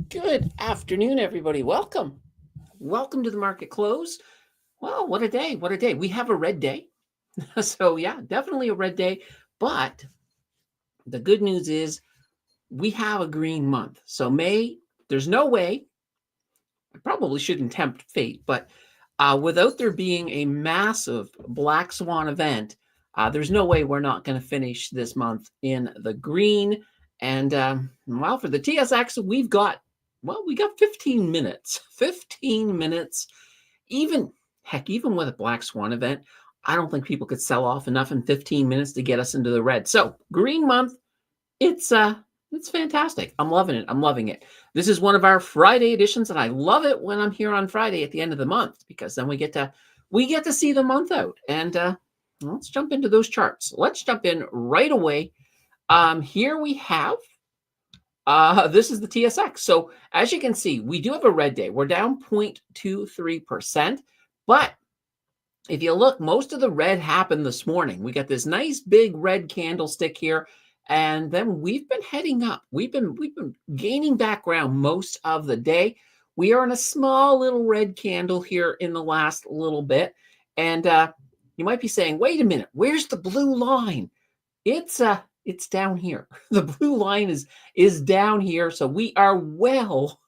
Good afternoon, everybody. Welcome. Welcome to the market close. Well, what a day. What a day. We have a red day. So, yeah, definitely a red day. But the good news is we have a green month. So, May, there's no way, I probably shouldn't tempt fate, but without there being a massive black swan event, there's no way we're not going to finish this month in the green. And well, for the TSX, we got 15 minutes. 15 minutes. Even heck, even with a black swan event, I don't think people could sell off enough in 15 minutes to get us into the red. So green month, it's it's fantastic. I'm loving it. I'm loving it. This is one of our Friday editions, and I love it when I'm here on Friday at the end of the month because then we get to see the month out. And let's jump into those charts. Let's jump in right away. Here we have this is the TSX. So as you can see, we do have a red day. We're down 0.23%. But if you look, most of the red happened this morning. We got this nice big red candlestick here. And then we've been heading up. We've been gaining back ground most of the day. We are in a small little red candle here in the last little bit. And you might be saying, wait a minute, where's the blue line? It's down here. The blue line is down here. So we are well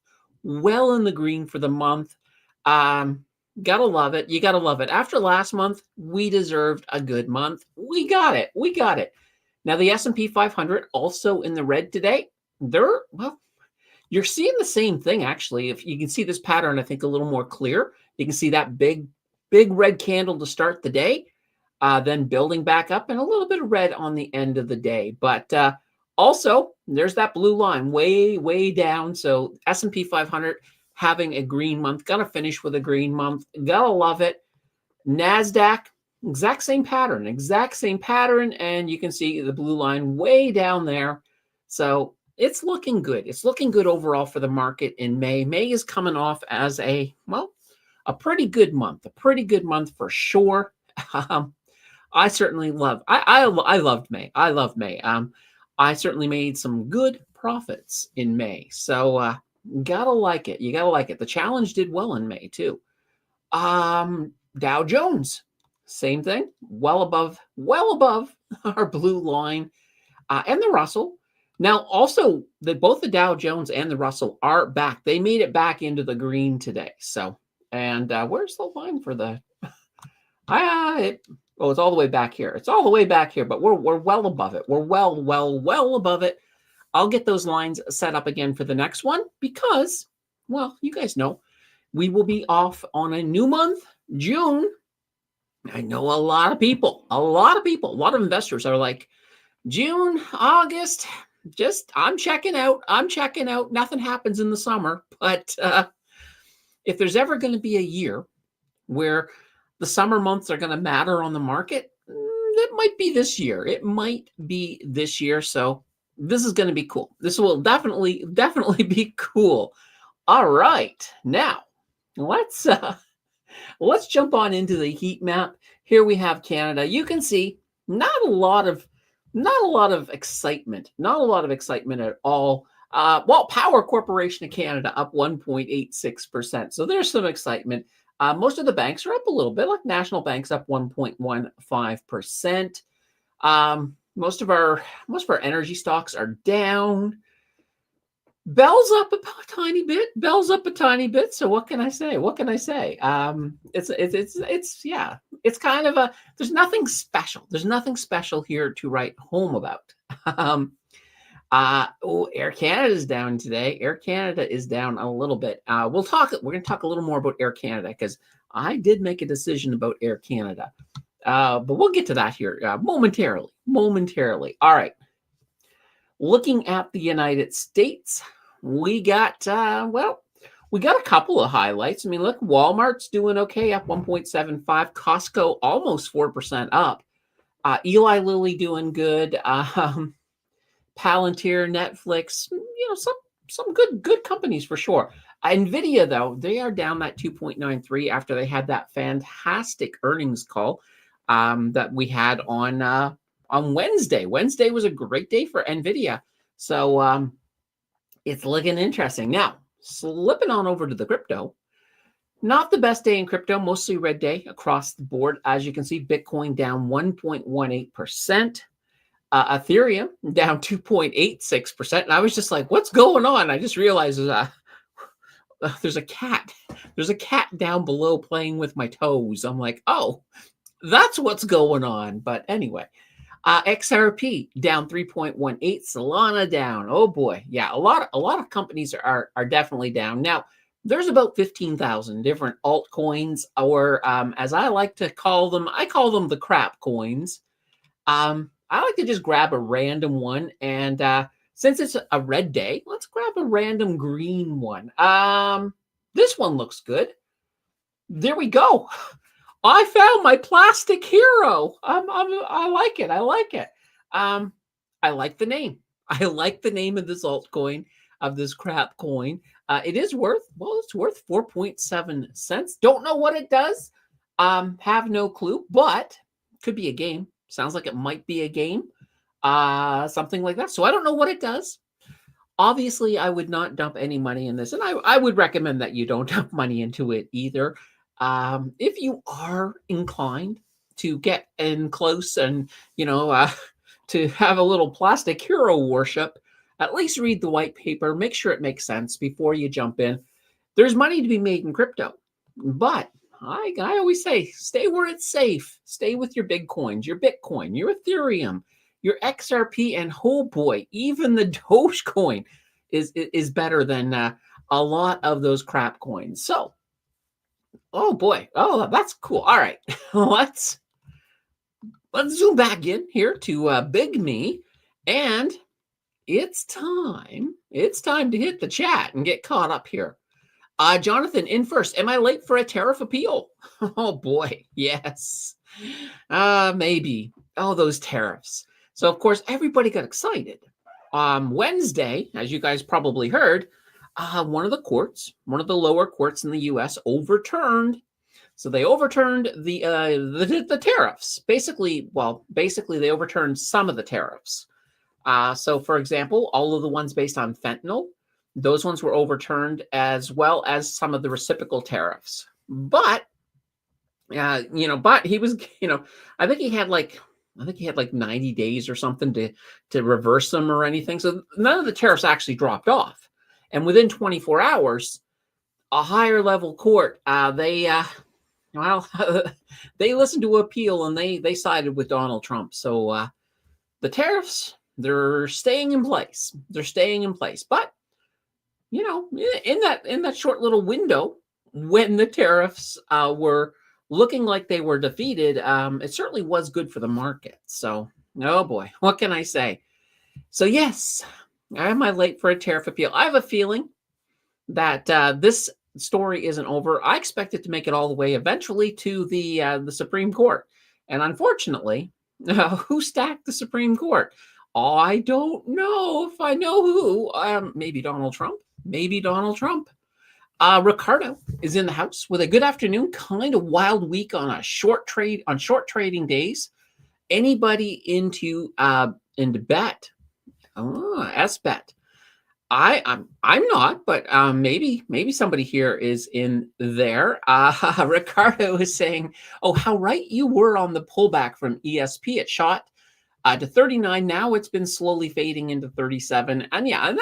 in the green for the month. Gotta love it. You gotta love it. After last month, we deserved a good month. We got it. We got it. Now the S&P 500 also in the red today. You're seeing the same thing actually. If you can see this pattern, I think a little more clear. You can see that big red candle to start the day. Then building back up and a little bit of red on the end of the day. But also, there's that blue line way down. So S&P 500 having a green month. Gonna finish with a green month. Gotta love it. NASDAQ, exact same pattern. And you can see the blue line way down there. So it's looking good. It's looking good overall for the market in May. May is coming off as a pretty good month. A pretty good month for sure. I certainly loved May. I love May. I certainly made some good profits in May. So gotta like it. You gotta like it. The challenge did well in May too. Dow Jones, same thing. Well above our blue line. And the Russell. Now, also, both the Dow Jones and the Russell are back. They made it back into the green today. So, and where's the line for the? It's all the way back here. It's all the way back here, but we're well above it. We're well above it. I'll get those lines set up again for the next one because, well, you guys know, we will be off on a new month, June. I know a lot of investors are like, June, August, I'm checking out. Nothing happens in the summer. But if there's ever going to be a year where the summer months are going to matter on the market, it might be this year. So this is going to be cool. This will definitely be cool. All right. Now, let's jump on into the heat map. Here we have Canada. You can see not a lot of excitement. Not a lot of excitement at all. Power Corporation of Canada up 1.86%. So there's some excitement. Most of the banks are up a little bit, like National Bank's up 1.15%. Most of our energy stocks are down. Bell's up a tiny bit. So what can I say? It's kind of there's nothing special. There's nothing special here to write home about. Air Canada is down today. Air Canada is down a little bit. We're going to talk a little more about Air Canada because I did make a decision about Air Canada. But we'll get to that here momentarily. All right. Looking at the United States, we got a couple of highlights. I mean, look, Walmart's doing okay, up 1.75. Costco almost 4% up. Eli Lilly doing good. Palantir, Netflix, some good companies for sure. Nvidia, though, they are down that 2.93 after they had that fantastic earnings call that we had on Wednesday. Wednesday was a great day for Nvidia. So it's looking interesting. Now, Slipping on over to the crypto. Not the best day in crypto, mostly red day across the board. As you can see, Bitcoin down 1.18%. Ethereum down 2.86%. And I was just like, what's going on? I just realized there's a cat. There's a cat down below playing with my toes. I'm like, oh, that's what's going on. But anyway, XRP down 3.18, Solana down. Oh boy, yeah, a lot of companies are definitely down. Now, there's about 15,000 different altcoins, or as I like to call them, I call them the crap coins. I like to just grab a random one, and since it's a red day, let's grab a random green one. This one looks good. There we go. I found my plastic hero. I like it. I like it. I like the name. I like the name of this altcoin, of this crap coin. It is worth, well, it's worth 4.7 cents. Don't know what it does. Have no clue, but could be a game. Sounds like it might be a game. Something like that. So I don't know what it does. Obviously, I would not dump any money in this, and I would recommend that you don't dump money into it either. If you are inclined to get in close and, to have a little plastic hero worship, at least read the white paper, make sure it makes sense before you jump in. There's money to be made in crypto, but I always say, stay where it's safe. Stay with your big coins, your Bitcoin, your Ethereum, your XRP, and oh boy, even the Dogecoin is better than a lot of those crap coins. So, oh boy, oh, that's cool. All right, let's zoom back in here to Big Me, and it's time. It's time to hit the chat and get caught up here. Jonathan, in first. Am I late for a tariff appeal? Oh boy, yes. Maybe. Oh, those tariffs. So of course, everybody got excited. Wednesday, as you guys probably heard, one of the lower courts in the U.S. overturned. So they overturned the tariffs. Basically, they overturned some of the tariffs. So for example, all of the ones based on fentanyl, those ones were overturned, as well as some of the reciprocal tariffs. But, but he was, I think he had like 90 days or something to reverse them or anything. So none of the tariffs actually dropped off. And within 24 hours, a higher level court, they listened to appeal, and they sided with Donald Trump. So the tariffs, they're staying in place. They're staying in place. But in that short little window when the tariffs were looking like they were defeated, it certainly was good for the market. So, oh boy, what can I say? So yes, am I late for a tariff appeal? I have a feeling that this story isn't over. I expect it to make it all the way eventually to the Supreme Court. And unfortunately, who stacked the Supreme Court? I don't know if I know who. Maybe Donald Trump. Maybe Donald Trump. Ricardo is in the house with a good afternoon. Kind of wild week on short trading days. Anybody into bet? Oh, SBet. I'm not, but maybe somebody here is in there. Ricardo is saying, "Oh, how right you were on the pullback from ESP. It shot to 39. Now it's been slowly fading into 37, and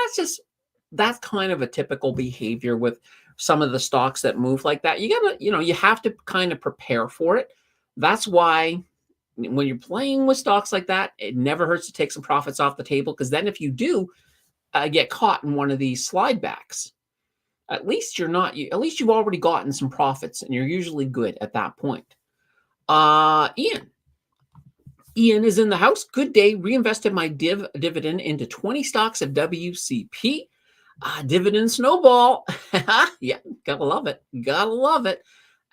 that's kind of a typical behavior with some of the stocks that move like that. You have to kind of prepare for it. That's why when you're playing with stocks like that, it never hurts to take some profits off the table, because then if you do get caught in one of these slide backs, at least you've already gotten some profits, and you're usually good at that point. Ian is in the house. Good day. Reinvested my dividend into 20 stocks of WCP. Dividend snowball. Yeah, gotta love it. Gotta love it.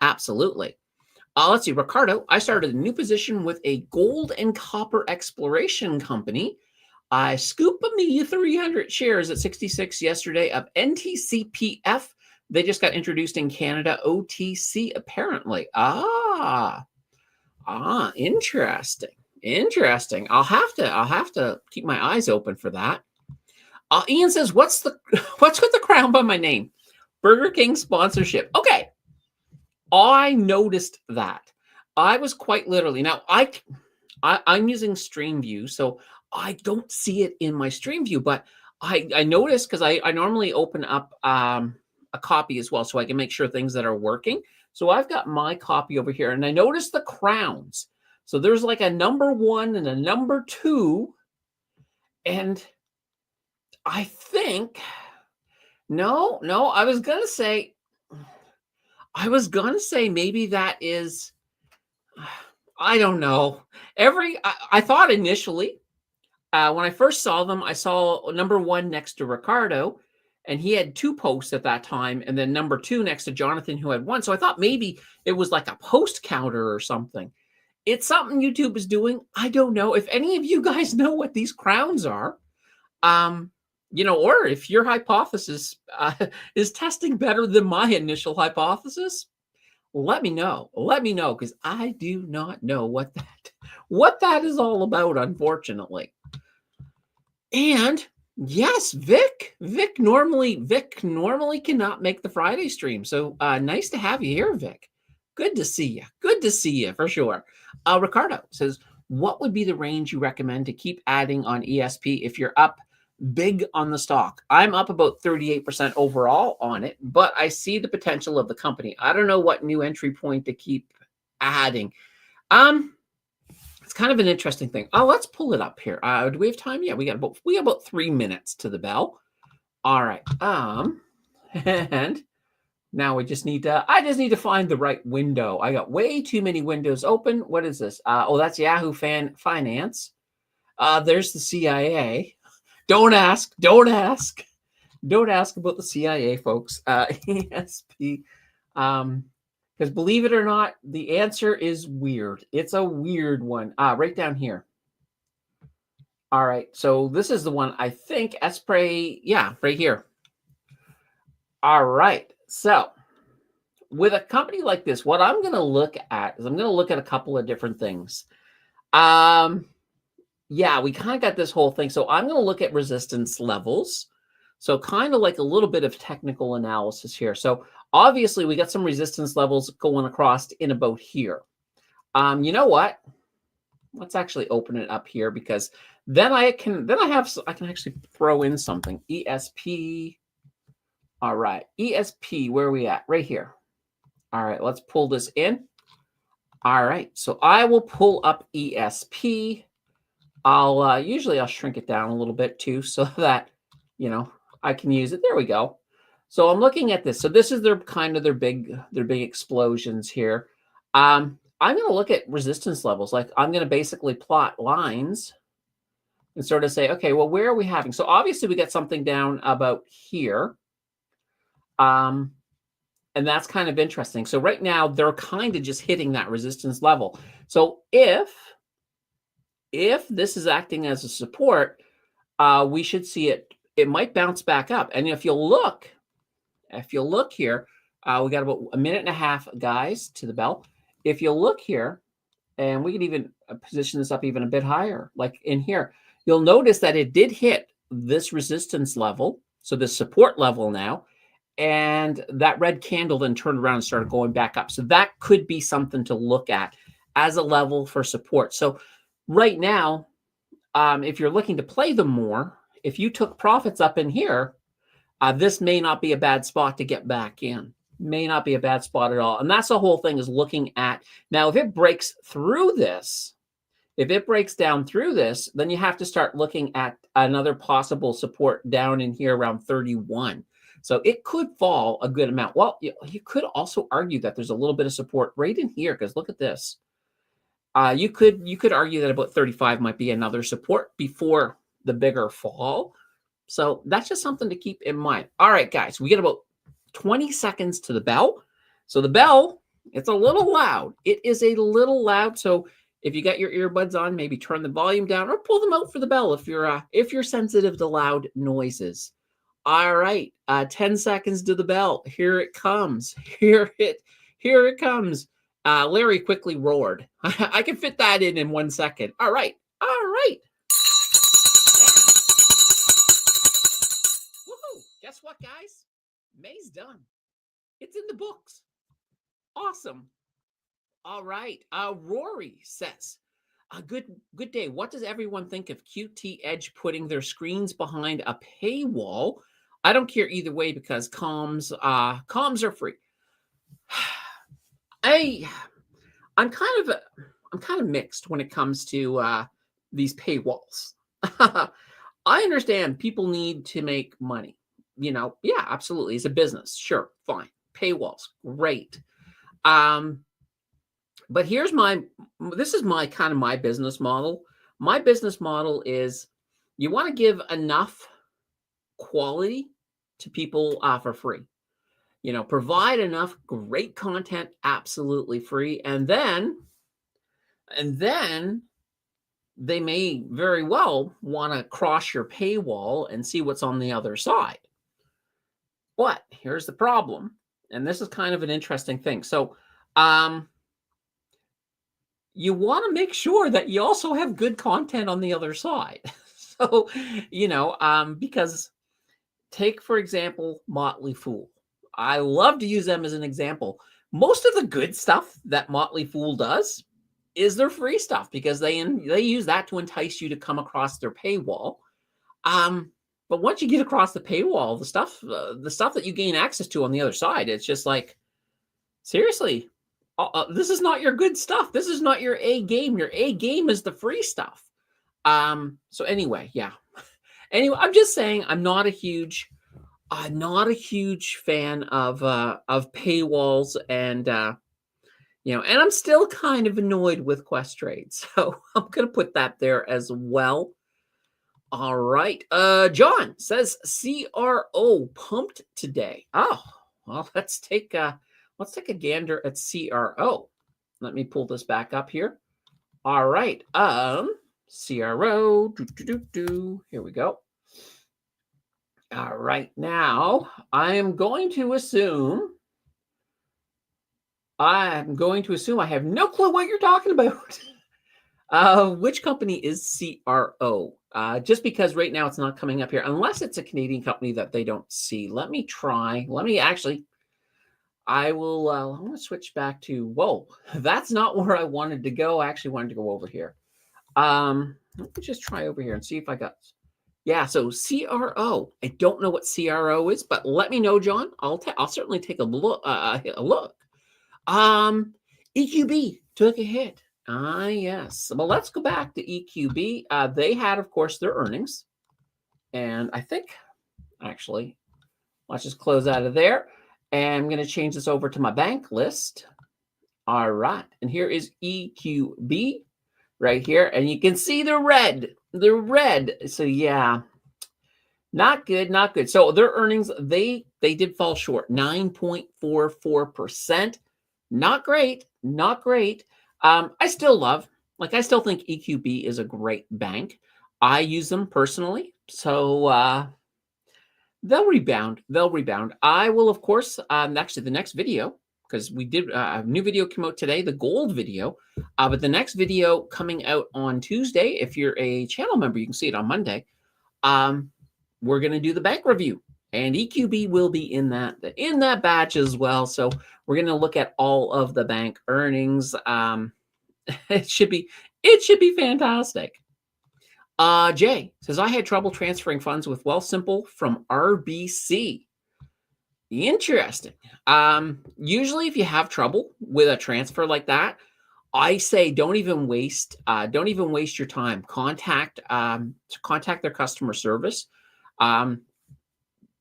Absolutely. Let's see, Ricardo. I started a new position with a gold and copper exploration company. I scooped me 300 shares at 66 yesterday of NTCPF. They just got introduced in Canada. OTC, apparently. Interesting. I'll have to keep my eyes open for that. Ian says, what's with the crown by my name? Burger King sponsorship. Okay. I noticed that. I was quite literally, now I'm using Stream View, so I don't see it in my Stream View, but I noticed because I normally open up a copy as well so I can make sure things that are working. So I've got my copy over here, and I noticed the crowns. So there's like a number 1 and a number 2, and I think no, I was gonna say maybe that is, I don't know. I thought initially, when I first saw them, I saw number 1 next to Ricardo, and he had 2 posts at that time, and then number 2 next to Jonathan, who had 1. So I thought maybe it was like a post counter or something. It's something YouTube is doing. I don't know. If any of you guys know what these crowns are, or if your hypothesis is testing better than my initial hypothesis, let me know. Let me know, because I do not know what that is all about, unfortunately. And yes, Vic normally cannot make the Friday stream. So nice to have you here, Vic. Good to see you. Good to see you for sure. Ricardo says, what would be the range you recommend to keep adding on ESP if you're up big on the stock? I'm up about 38% overall on it, but I see the potential of the company. I don't know what new entry point to keep adding. It's kind of an interesting thing. Let's pull it up here. Do we have time? Yeah, we got about 3 minutes to the bell. All right. And now we just need to. I just need to find the right window. I got way too many windows open. What is this? That's Yahoo Finance. There's the CIA. Don't ask about the CIA, folks. ESP. Because believe it or not, the answer is weird. It's a weird one. Right down here. All right. So this is the one, I think. Esprit. Yeah, right here. All right. So with a company like this, what I'm going to look at is I'm going to look at a couple of different things. Yeah, we kind of got this whole thing. So I'm going to look at resistance levels. So kind of like a little bit of technical analysis here. So obviously we got some resistance levels going across in about here. You know what? Let's actually open it up here, because then I can actually throw in something. ESP. All right. ESP, where are we at? Right here. All right, let's pull this in. All right. So I will pull up ESP. Usually I'll shrink it down a little bit too, so that, I can use it. There we go. So I'm looking at this. So this is their big explosions here. I'm going to look at resistance levels. Like I'm going to basically plot lines and sort of say, okay, well, where are we having? So obviously we got something down about here. And that's kind of interesting. So right now they're kind of just hitting that resistance level. So if this is acting as a support, we should see it might bounce back up. And if you'll look here, we got about a minute and a half, guys, to the bell. If you look here, and we can even position this up even a bit higher, like in here, you'll notice that it did hit this resistance level, so this support level now, and that red candle then turned around and started going back up. So that could be something to look at as a level for support. So right now, if you're looking to play them more, if you took profits up in here, this may not be a bad spot to get back in. May not be a bad spot at all. And that's the whole thing, is looking at, now if it breaks through this, if it breaks down through this, then you have to start looking at another possible support down in here around 31. So it could fall a good amount. Well, you could also argue that there's a little bit of support right in here, because look at this. You could argue that about 35 might be another support before the bigger fall. So that's just something to keep in mind. All right, guys, we get about 20 seconds to the bell. So the bell, it's a little loud. It is a little loud. So if you got your earbuds on, maybe turn the volume down or pull them out for the bell if you're sensitive to loud noises. All right, 10 seconds to the bell. Here it comes. Here it comes. Larry quickly roared. I can fit that in 1 second. All right. what, guys? May's done. It's in the books. Awesome. All right. Rory says, good day. What does everyone think of QT Edge putting their screens behind a paywall? I don't care either way because comms are free. I'm kind of mixed when it comes to these paywalls. I understand people need to make money. Yeah, absolutely. It's a business. Sure, fine. Paywalls, great. But this is my business model. My business model is you want to give enough quality to people for free. Provide enough great content absolutely free, and then they may very well want to cross your paywall and see what's on the other side. But here's the problem, and this is kind of an interesting thing. So, you want to make sure that you also have good content on the other side. So, because take, for example, Motley Fool. I love to use them as an example. Most of the good stuff that Motley Fool does is their free stuff because they use that to entice you to come across their paywall. But once you get across the paywall, the stuff that you gain access to on the other side, it's just like, seriously, this is not your good stuff. This is not your A game. Your A game is the free stuff. So anyway, yeah. Anyway, I'm just saying I'm not a huge fan of paywalls, and and I'm still kind of annoyed with Questrade. So I'm gonna put that there as well. All right. John says CRO pumped today. Oh, well, let's take a gander at CRO. Let me pull this back up here. All right. CRO. Here we go. All right. Now I am going to assume I have no clue what you're talking about. Which company is CRO? Just because right now it's not coming up here, unless it's a Canadian company that they don't see. Let me try. I will. I'm going to switch back to. Whoa, that's not where I wanted to go. I actually wanted to go over here. Let me just try over here and see if I got. Yeah, so CRO. I don't know what CRO is, but let me know, John. I'll certainly take a look. EQB took a hit. Yes. Well, let's go back to EQB. They had, of course, their earnings. And I think, actually, let's just close out of there. And I'm going to change this over to my bank list. All right. And here is EQB right here. And you can see the red. The red. So, yeah. Not good, not good. So their earnings, they did fall short. 9.44%. Not great, not great. I still think EQB is a great bank. I use them personally, so they'll rebound. I will, of course, actually the next video, because we did a new video came out today, the gold video, but the next video coming out on Tuesday. If you're a channel member, you can see it on Monday. We're going to do the bank review, and EQB will be in that batch as well. So we're going to look at all of the bank earnings. It should be fantastic. Jay says, I had trouble transferring funds with Wealthsimple from RBC. Interesting. Usually if you have trouble with a transfer like that, I say don't even waste your time. Contact their customer service.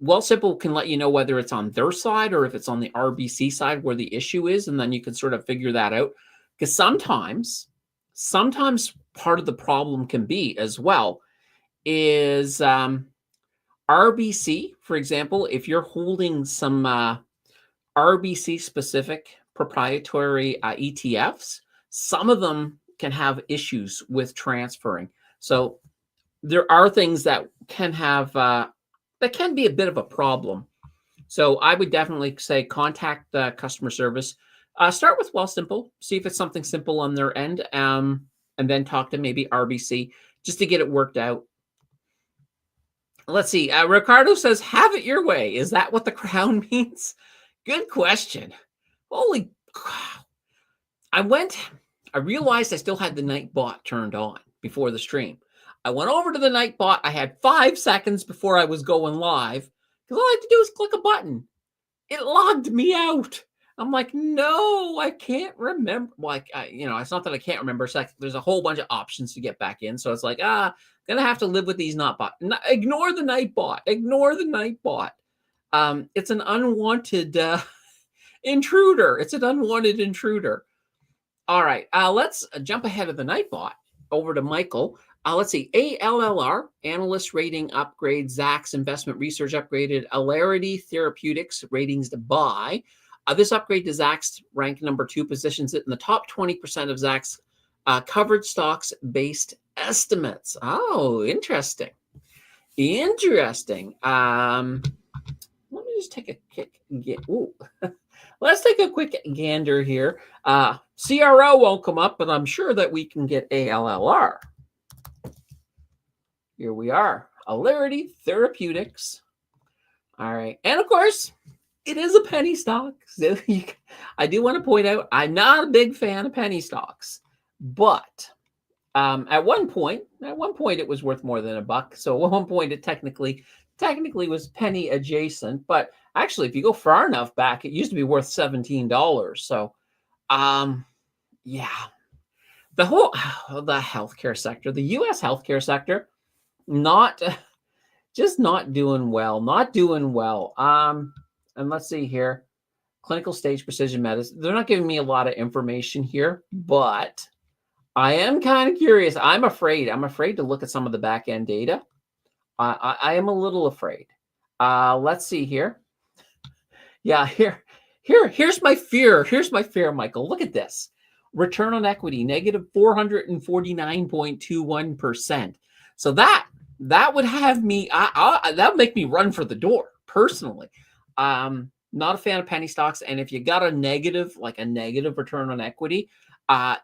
Wealthsimple can let you know whether it's on their side or if it's on the RBC side where the issue is, and then you can sort of figure that out. Because sometimes part of the problem can be as well is RBC, for example, if you're holding some RBC specific proprietary ETFs, some of them can have issues with transferring. So there are things that can have that can be a bit of a problem. So I would definitely say contact the customer service. Start with Wealthsimple, see if it's something simple on their end, and then talk to maybe RBC just to get it worked out. Let's see. Ricardo says, "Have it your way." Is that what the crown means? Good question. Holy cow. I realized I still had the night bot turned on before the stream. I went over to the night bot. I had 5 seconds before I was going live because all I had to do was click a button. It logged me out. I'm like, no, I can't remember. Like, it's not that I can't remember. It's like there's a whole bunch of options to get back in. So it's like, gonna have to live with these not bot. Ignore the night bot. Ignore the night bot. It's an unwanted intruder. It's an unwanted intruder. All right, let's jump ahead of the night bot over to Michael. Let's see, ALLR, analyst rating upgrade, Zacks investment research upgraded, Alarity Therapeutics ratings to buy. This upgrade to Zacks rank number 2 positions it in the top 20% of Zacks covered stocks based estimates. Oh, interesting. Interesting. Let me just take a kick. Let's take a quick gander here. CRO won't come up, but I'm sure that we can get ALLR. Here we are. Alarity Therapeutics. All right. And of course, it is a penny stock. So I do want to point out, I'm not a big fan of penny stocks, but at one point it was worth more than $1. So at one point it technically was penny adjacent, but actually if you go far enough back, it used to be worth $17. So yeah, the healthcare sector, the US healthcare sector, just not doing well. And let's see here, clinical stage precision medicine, they're not giving me a lot of information here, but I am kind of curious. I'm afraid to look at some of the back end data. I am a little afraid. Let's see here. Yeah, here's my fear. Here's my fear, Michael. Look at this. Return on equity, negative 449.21%. So that would have me, that would make me run for the door, personally. Not a fan of penny stocks. And if you got a negative return on equity,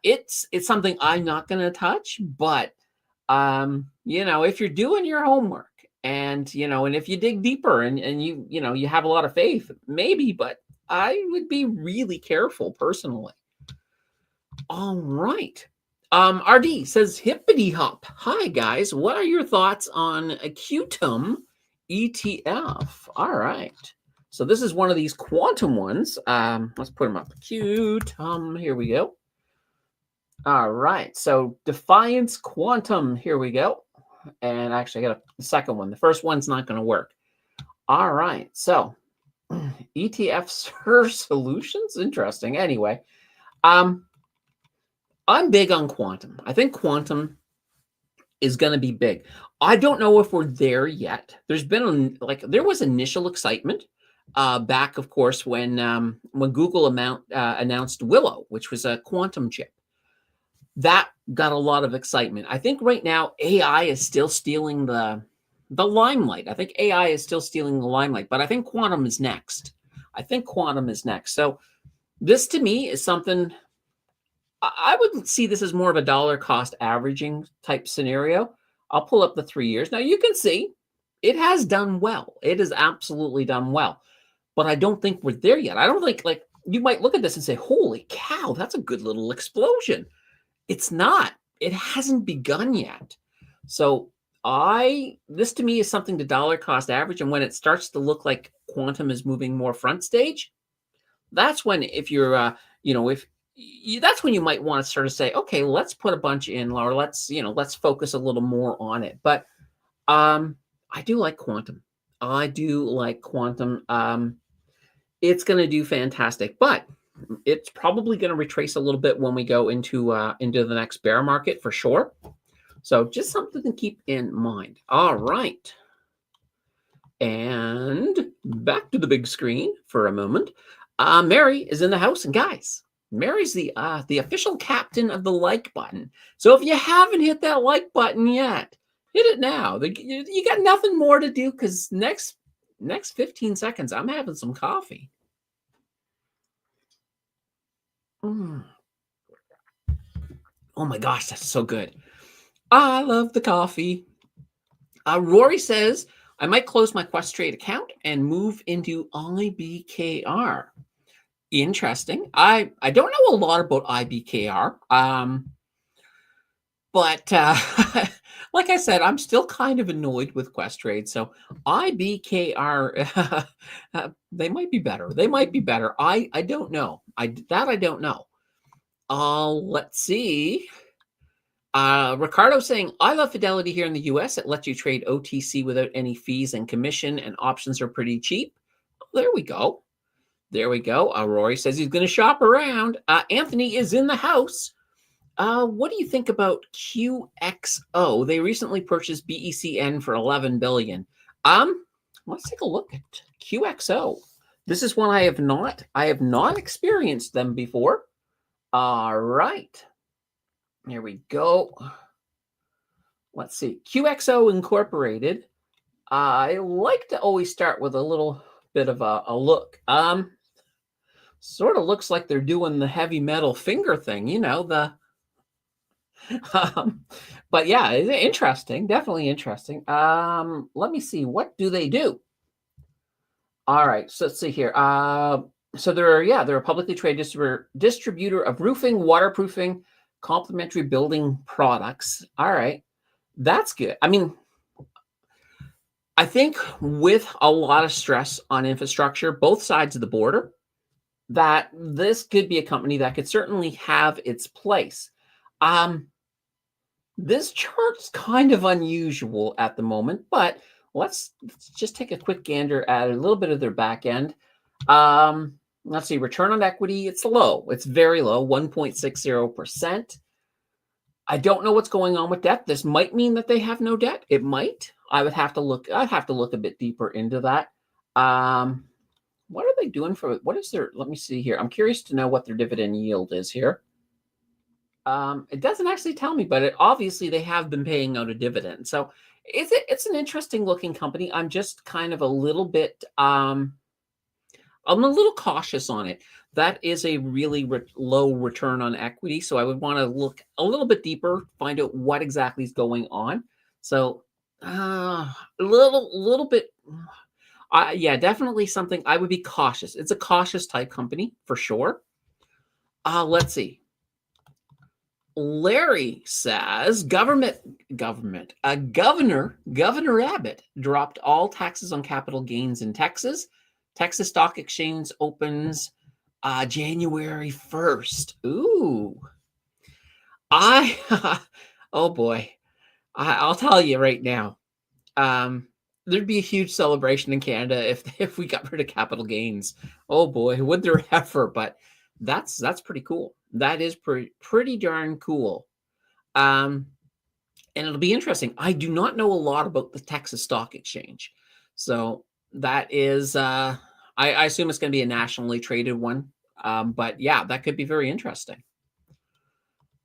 it's something I'm not going to touch. But, if you're doing your homework and, and if you dig deeper and you have a lot of faith, maybe, but I would be really careful personally. All right. RD says, hippity hop. Hi, guys. What are your thoughts on a Qtum ETF? All right. So this is one of these quantum ones. Let's put them up. Qtum. Here we go. All right. So Defiance Quantum. Here we go. And actually, I got the second one. The first one's not going to work. All right. So ETF solutions. Interesting. Anyway, I'm big on quantum. I think quantum is going to be big. I don't know if we're there yet. There's been there was initial excitement back, of course, when Google announced Willow, which was a quantum chip. That got a lot of excitement. I think right now AI is still stealing the limelight. I think AI is still stealing the limelight, but I think quantum is next. So this to me is something I would see this as more of a dollar cost averaging type scenario. I'll pull up the 3 years. Now you can see it has done well. It has absolutely done well, but I don't think we're there yet. I don't think you might look at this and say, holy cow, that's a good little explosion. It's not. It hasn't begun yet. So this to me is something to dollar cost average. And when it starts to look like quantum is moving more front stage, that's when, if you're, that's when you might want to sort of say, okay, let's put a bunch in, or let's focus a little more on it. But I do like quantum. It's going to do fantastic, but it's probably going to retrace a little bit when we go into the next bear market for sure. So just something to keep in mind. All right. And back to the big screen for a moment. Mary is in the house, and guys, Mary's the official captain of the like button. So if you haven't hit that like button yet, hit it now. You got nothing more to do, because next 15 seconds, I'm having some coffee. Oh my gosh, that's so good. I love the coffee. Rory says, I might close my Questrade account and move into IBKR. Interesting. I don't know a lot about IBKR. But like I said, I'm still kind of annoyed with Questrade. So IBKR, they might be better. They might be better. I don't know. I don't know. Let's see. Ricardo saying, I love Fidelity here in the US. It lets you trade OTC without any fees and commission, and options are pretty cheap. There we go. There we go. Rory says he's going to shop around. Anthony is in the house. What do you think about QXO? They recently purchased BECN for 11 billion. Let's take a look at QXO. This is one I have not experienced them before. All right. Here we go. Let's see. QXO Incorporated. I like to always start with a little bit of a look. Sort of looks like they're doing the heavy metal finger thing, but yeah, it's interesting, definitely interesting. Let me see, what do they do? All right, so let's see here. So they're a publicly traded distributor of roofing, waterproofing, complementary building products. All right, that's good. I mean, I think with a lot of stress on infrastructure, both sides of the border, that this could be a company that could certainly have its place. This chart's kind of unusual at the moment, but let's just take a quick gander at a little bit of their back end. Let's see, return on equity, it's low. It's very low, 1.60%. I don't know what's going on with debt. This might mean that they have no debt. It might. I'd have to look a bit deeper into that. What are they doing what is their, let me see here. I'm curious to know what their dividend yield is here. It doesn't actually tell me, but obviously they have been paying out a dividend. So it's an interesting looking company. I'm just kind of a little bit, I'm a little cautious on it. That is a really low return on equity. So I would want to look a little bit deeper, find out what exactly is going on. So a little bit, yeah, definitely something I would be cautious. It's a cautious type company for sure. Let's see. Larry says Governor Abbott dropped all taxes on capital gains in Texas. Texas Stock Exchange opens January 1st. Ooh. Oh boy. I'll tell you right now. There'd be a huge celebration in Canada if we got rid of capital gains. Oh boy, would there ever, but that's pretty cool. That is pretty darn cool. And it'll be interesting. I do not know a lot about the Texas Stock Exchange. So that is, I assume it's going to be a nationally traded one. But yeah, that could be very interesting.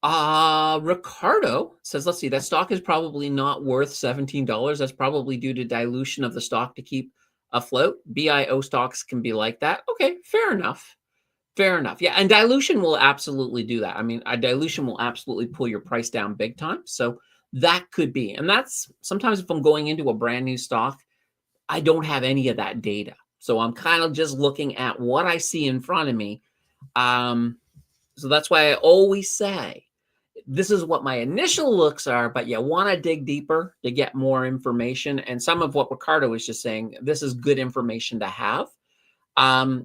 Ricardo says, let's see, that stock is probably not worth $17. That's probably due to dilution of the stock to keep afloat. BIO stocks can be like that. Okay, fair enough. Fair enough. Yeah, and dilution will absolutely do that. I mean, a dilution will absolutely pull your price down big time. So that could be. And that's sometimes if I'm going into a brand new stock, I don't have any of that data. So I'm kind of just looking at what I see in front of me. So that's why I always say, this is what my initial looks are, but you want to dig deeper to get more information. And some of what Ricardo was just saying, this is good information to have.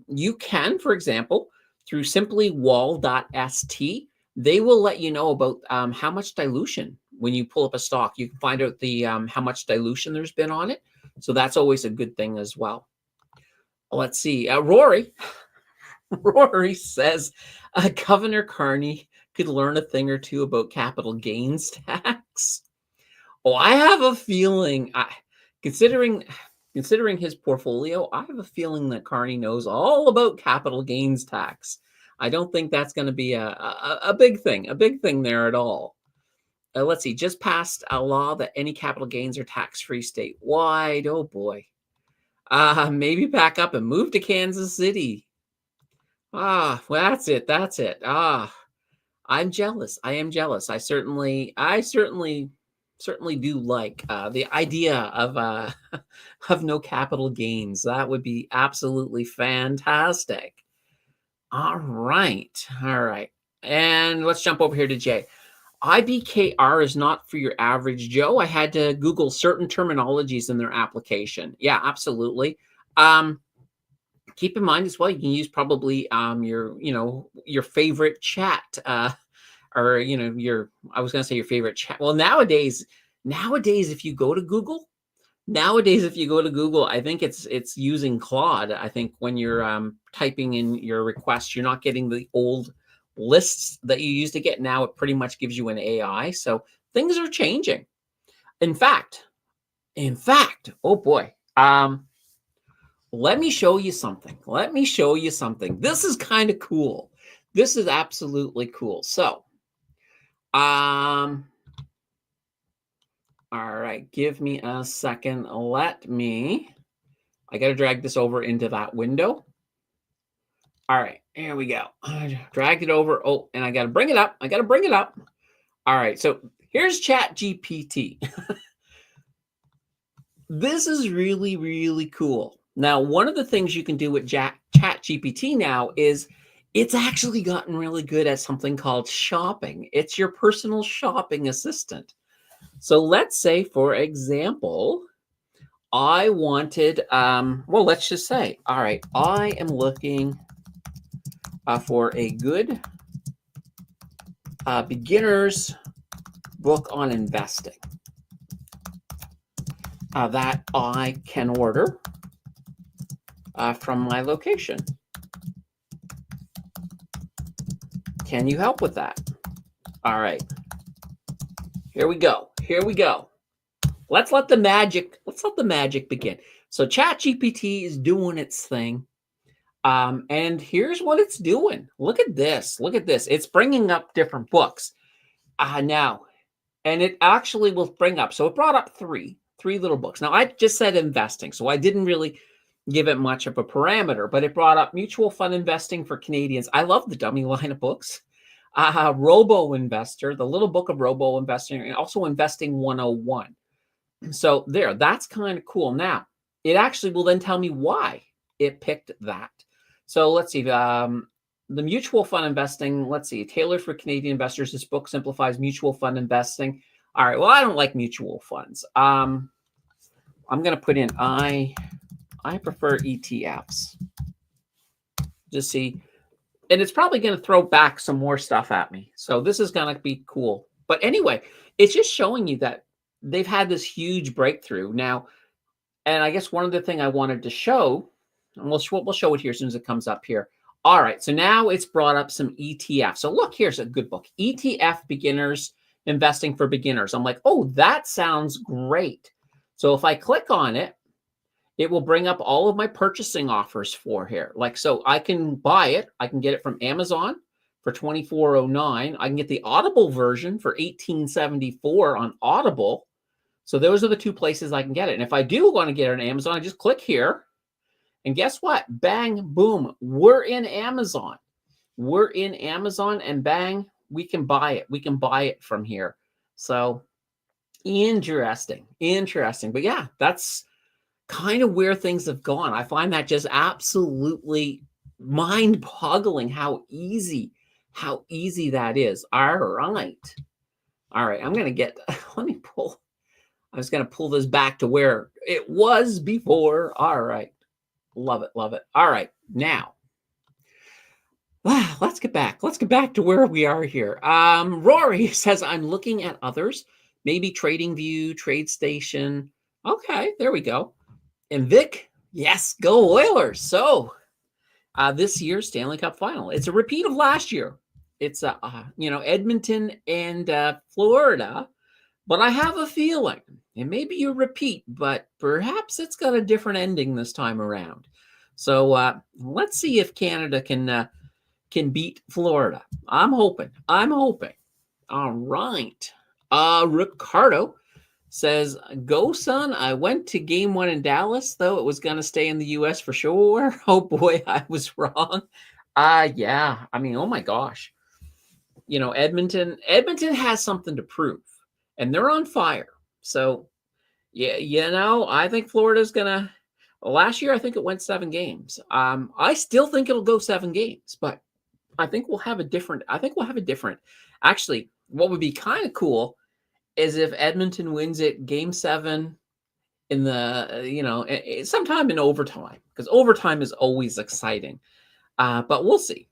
You can, for example, through simplywall.st, they will let you know about how much dilution when you pull up a stock. You can find out the how much dilution there's been on it. So that's always a good thing as well. Let's see. Rory says Governor Carney could learn a thing or two about capital gains tax. Oh, I have a feeling, considering his portfolio, I have a feeling that Carney knows all about capital gains tax. I don't think that's going to be a big thing there at all. Let's see, just passed a law that any capital gains are tax-free statewide. Oh boy. Maybe pack up and move to Kansas City. Well, that's it. I'm jealous. I am jealous. I certainly certainly do like the idea of of no capital gains. That would be absolutely fantastic. All right. All right. And let's jump over here to Jay. IBKR is not for your average Joe. I had to Google certain terminologies in their application. Yeah, absolutely. Keep in mind as well, you can use probably your favorite chat, or I was going to say your favorite chat. Well, nowadays, if you go to Google, I think it's using Claude. I think when you're typing in your request, you're not getting the old lists that you used to get. Now it pretty much gives you an AI. So things are changing. In fact, oh boy. Let me show you something. This is kind of cool. This is absolutely cool. So, all right, give me a second. I got to drag this over into that window. All right, here we go. I dragged it over. Oh, and I got to bring it up. All right, so here's Chat GPT. This is really, really cool. Now, one of the things you can do with Chat GPT now is it's actually gotten really good at something called shopping. It's your personal shopping assistant. So let's say, for example, I wanted, well, let's just say, all right, I am looking for a good beginner's book on investing that I can order from my location. Can you help with that? All right. Here we go. Let's let the magic begin. So ChatGPT is doing its thing. And here's what it's doing. Look at this. It's bringing up different books. Now, and it actually will bring up, so it brought up three little books. Now, I just said investing, so I didn't really give it much of a parameter, but it brought up Mutual Fund Investing for Canadians. I love the dummy line of books. Robo Investor, the little book of Robo Investing, and also Investing 101. So that's kind of cool. Now, it actually will then tell me why it picked that. So let's see. The mutual fund investing, let's see, tailored for Canadian investors. This book simplifies mutual fund investing. All right. Well, I don't like mutual funds. I'm going to put in I prefer ETFs. Just see. And it's probably going to throw back some more stuff at me. So this is going to be cool. But anyway, it's just showing you that they've had this huge breakthrough now. And I guess one of the things I wanted to show, and we'll show it here as soon as it comes up here. All right, so now it's brought up some ETF. So look, here's a good book, ETF Beginners, Investing for Beginners. I'm like, oh, that sounds great. So if I click on it, it will bring up all of my purchasing offers for here. Like, so I can buy it. I can get it from Amazon for $24.09. I can get the Audible version for $18.74 on Audible. So those are the two places I can get it. And if I do want to get it on Amazon, I just click here. And guess what? Bang, boom, we're in Amazon. And bang, we can buy it. We can buy it from here. So interesting. But yeah, that's kind of where things have gone. I find that just absolutely mind-boggling how easy that is. All right. I'm going to get, I was going to pull this back to where it was before. All right. Love it. All right. Now, let's get back to where we are here. Rory says, I'm looking at others, maybe TradingView, TradeStation. Okay, there we go. And Vic, yes, go Oilers. So this year's Stanley Cup final, it's a repeat of last year. It's Edmonton and Florida, but I have a feeling it may be a repeat, but perhaps it's got a different ending this time around. So let's see if Canada can beat Florida. I'm hoping. All right. Ricardo says, go, son. I went to game 1 in Dallas, though it was going to stay in the U.S. for sure. Oh, boy, I was wrong. Yeah. I mean, oh, my gosh. Edmonton has something to prove. and they're on fire. So, yeah, I think Florida's gonna. Last year, I think it went 7 games. I still think it'll go 7 games, but I think we'll have a different. I think we'll have a different. Actually, what would be kind of cool is if Edmonton wins it Game 7 in the sometime in overtime, because overtime is always exciting. But we'll see.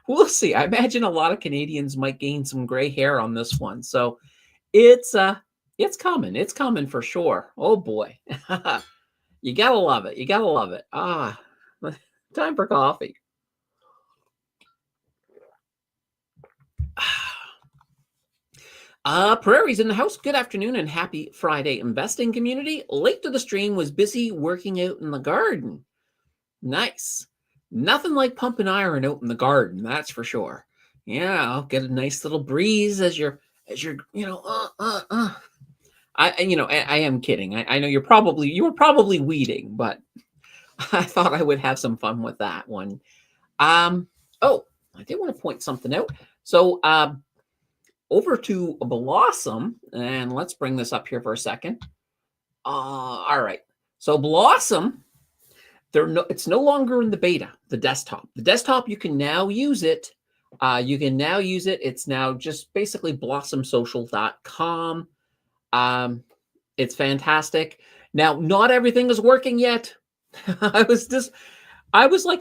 We'll see. I imagine a lot of Canadians might gain some gray hair on this one. So it's coming. It's coming for sure. Oh boy. You gotta love it. You gotta love it. Time for coffee. Prairie's in the house. Good afternoon and happy Friday, investing community. Late to the stream, was busy working out in the garden. Nice. Nothing like pumping iron out in the garden, that's for sure. Yeah, I'll get a nice little breeze as you're I am kidding. I know you were probably weeding, but I thought I would have some fun with that one. Oh, I did want to point something out. So over to Blossom, and let's bring this up here for a second. All right. So Blossom, it's no longer in the beta, the desktop. The desktop, you can now use it. It's now just basically blossomsocial.com. It's fantastic. Now, not everything is working yet. I was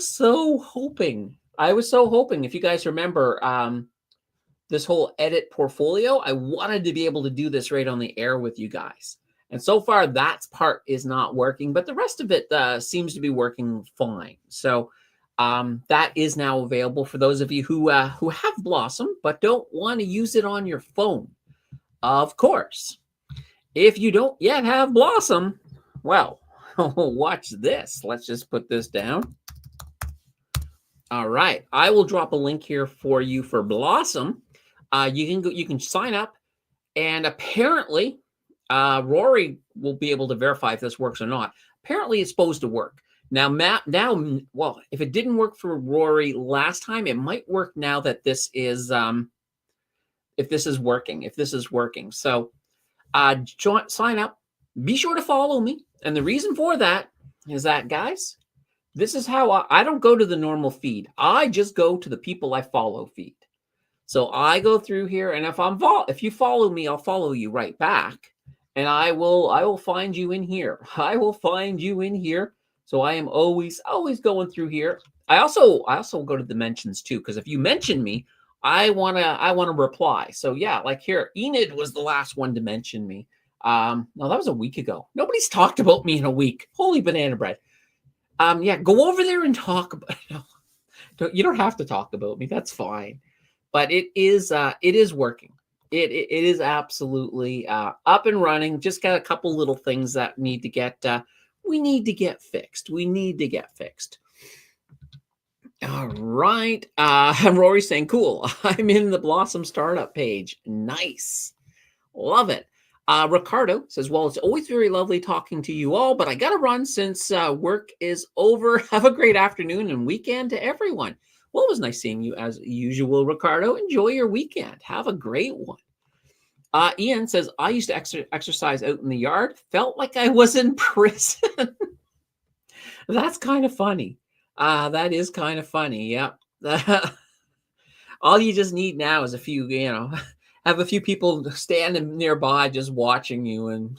so hoping. If you guys remember, this whole edit portfolio, I wanted to be able to do this right on the air with you guys. And so far, that part is not working, but the rest of it seems to be working fine. So that is now available for those of you who have Blossom, but don't want to use it on your phone. Of course, if you don't yet have Blossom, well, watch this. Let's just put this down. All right, I will drop a link here for you for Blossom. You can sign up, and apparently, Rory will be able to verify if this works or not. Apparently, it's supposed to work. Now, well, if it didn't work for Rory last time, it might work now that this is working. So, sign up. Be sure to follow me. And the reason for that is that, guys, this is how I don't go to the normal feed. I just go to the people I follow feed. So I go through here, and if you follow me, I'll follow you right back, and I will find you in here. So I am always going through here. I also go to the mentions too, because if you mention me, I wanna reply. So yeah, like here, Enid was the last one to mention me. No, that was a week ago. Nobody's talked about me in a week. Holy banana bread. Yeah, go over there and talk about. You don't have to talk about me. That's fine. But it is working. It is absolutely up and running. Just got a couple little things that need to get fixed. All right. Rory's saying, cool. I'm in the Blossom startup page. Nice. Love it. Ricardo says, well, it's always very lovely talking to you all, but I got to run since work is over. Have a great afternoon and weekend to everyone. Well, it was nice seeing you as usual, Ricardo. Enjoy your weekend. Have a great one. Ian says, I used to exercise out in the yard. Felt like I was in prison. That's kind of funny. That is kind of funny. Yep. All you just need now is a few, have a few people standing nearby just watching you and,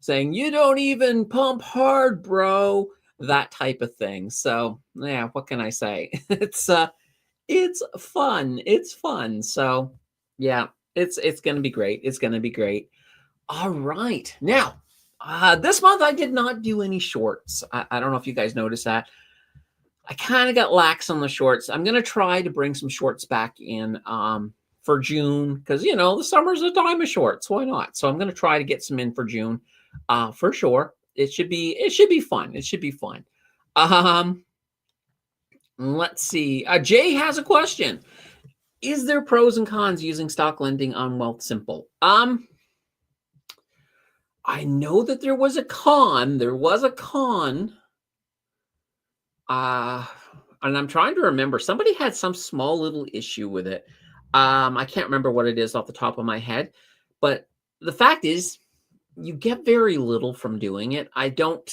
saying, you don't even pump hard, bro. That type of thing. So yeah, what can I say? It's fun. It's fun. So yeah, it's gonna be great. It's gonna be great. All right. Now, this month I did not do any shorts. I don't know if you guys noticed that. I kind of got lax on the shorts. I'm gonna try to bring some shorts back in for June, because the summer's a time of shorts. Why not? So I'm gonna try to get some in for June, for sure. It should be fun. Let's see. Jay has a question. Is there pros and cons using stock lending on Wealthsimple? I know that there was a con. And I'm trying to remember. Somebody had some small little issue with it. I can't remember what it is off the top of my head. But the fact is, you get very little from doing it. I don't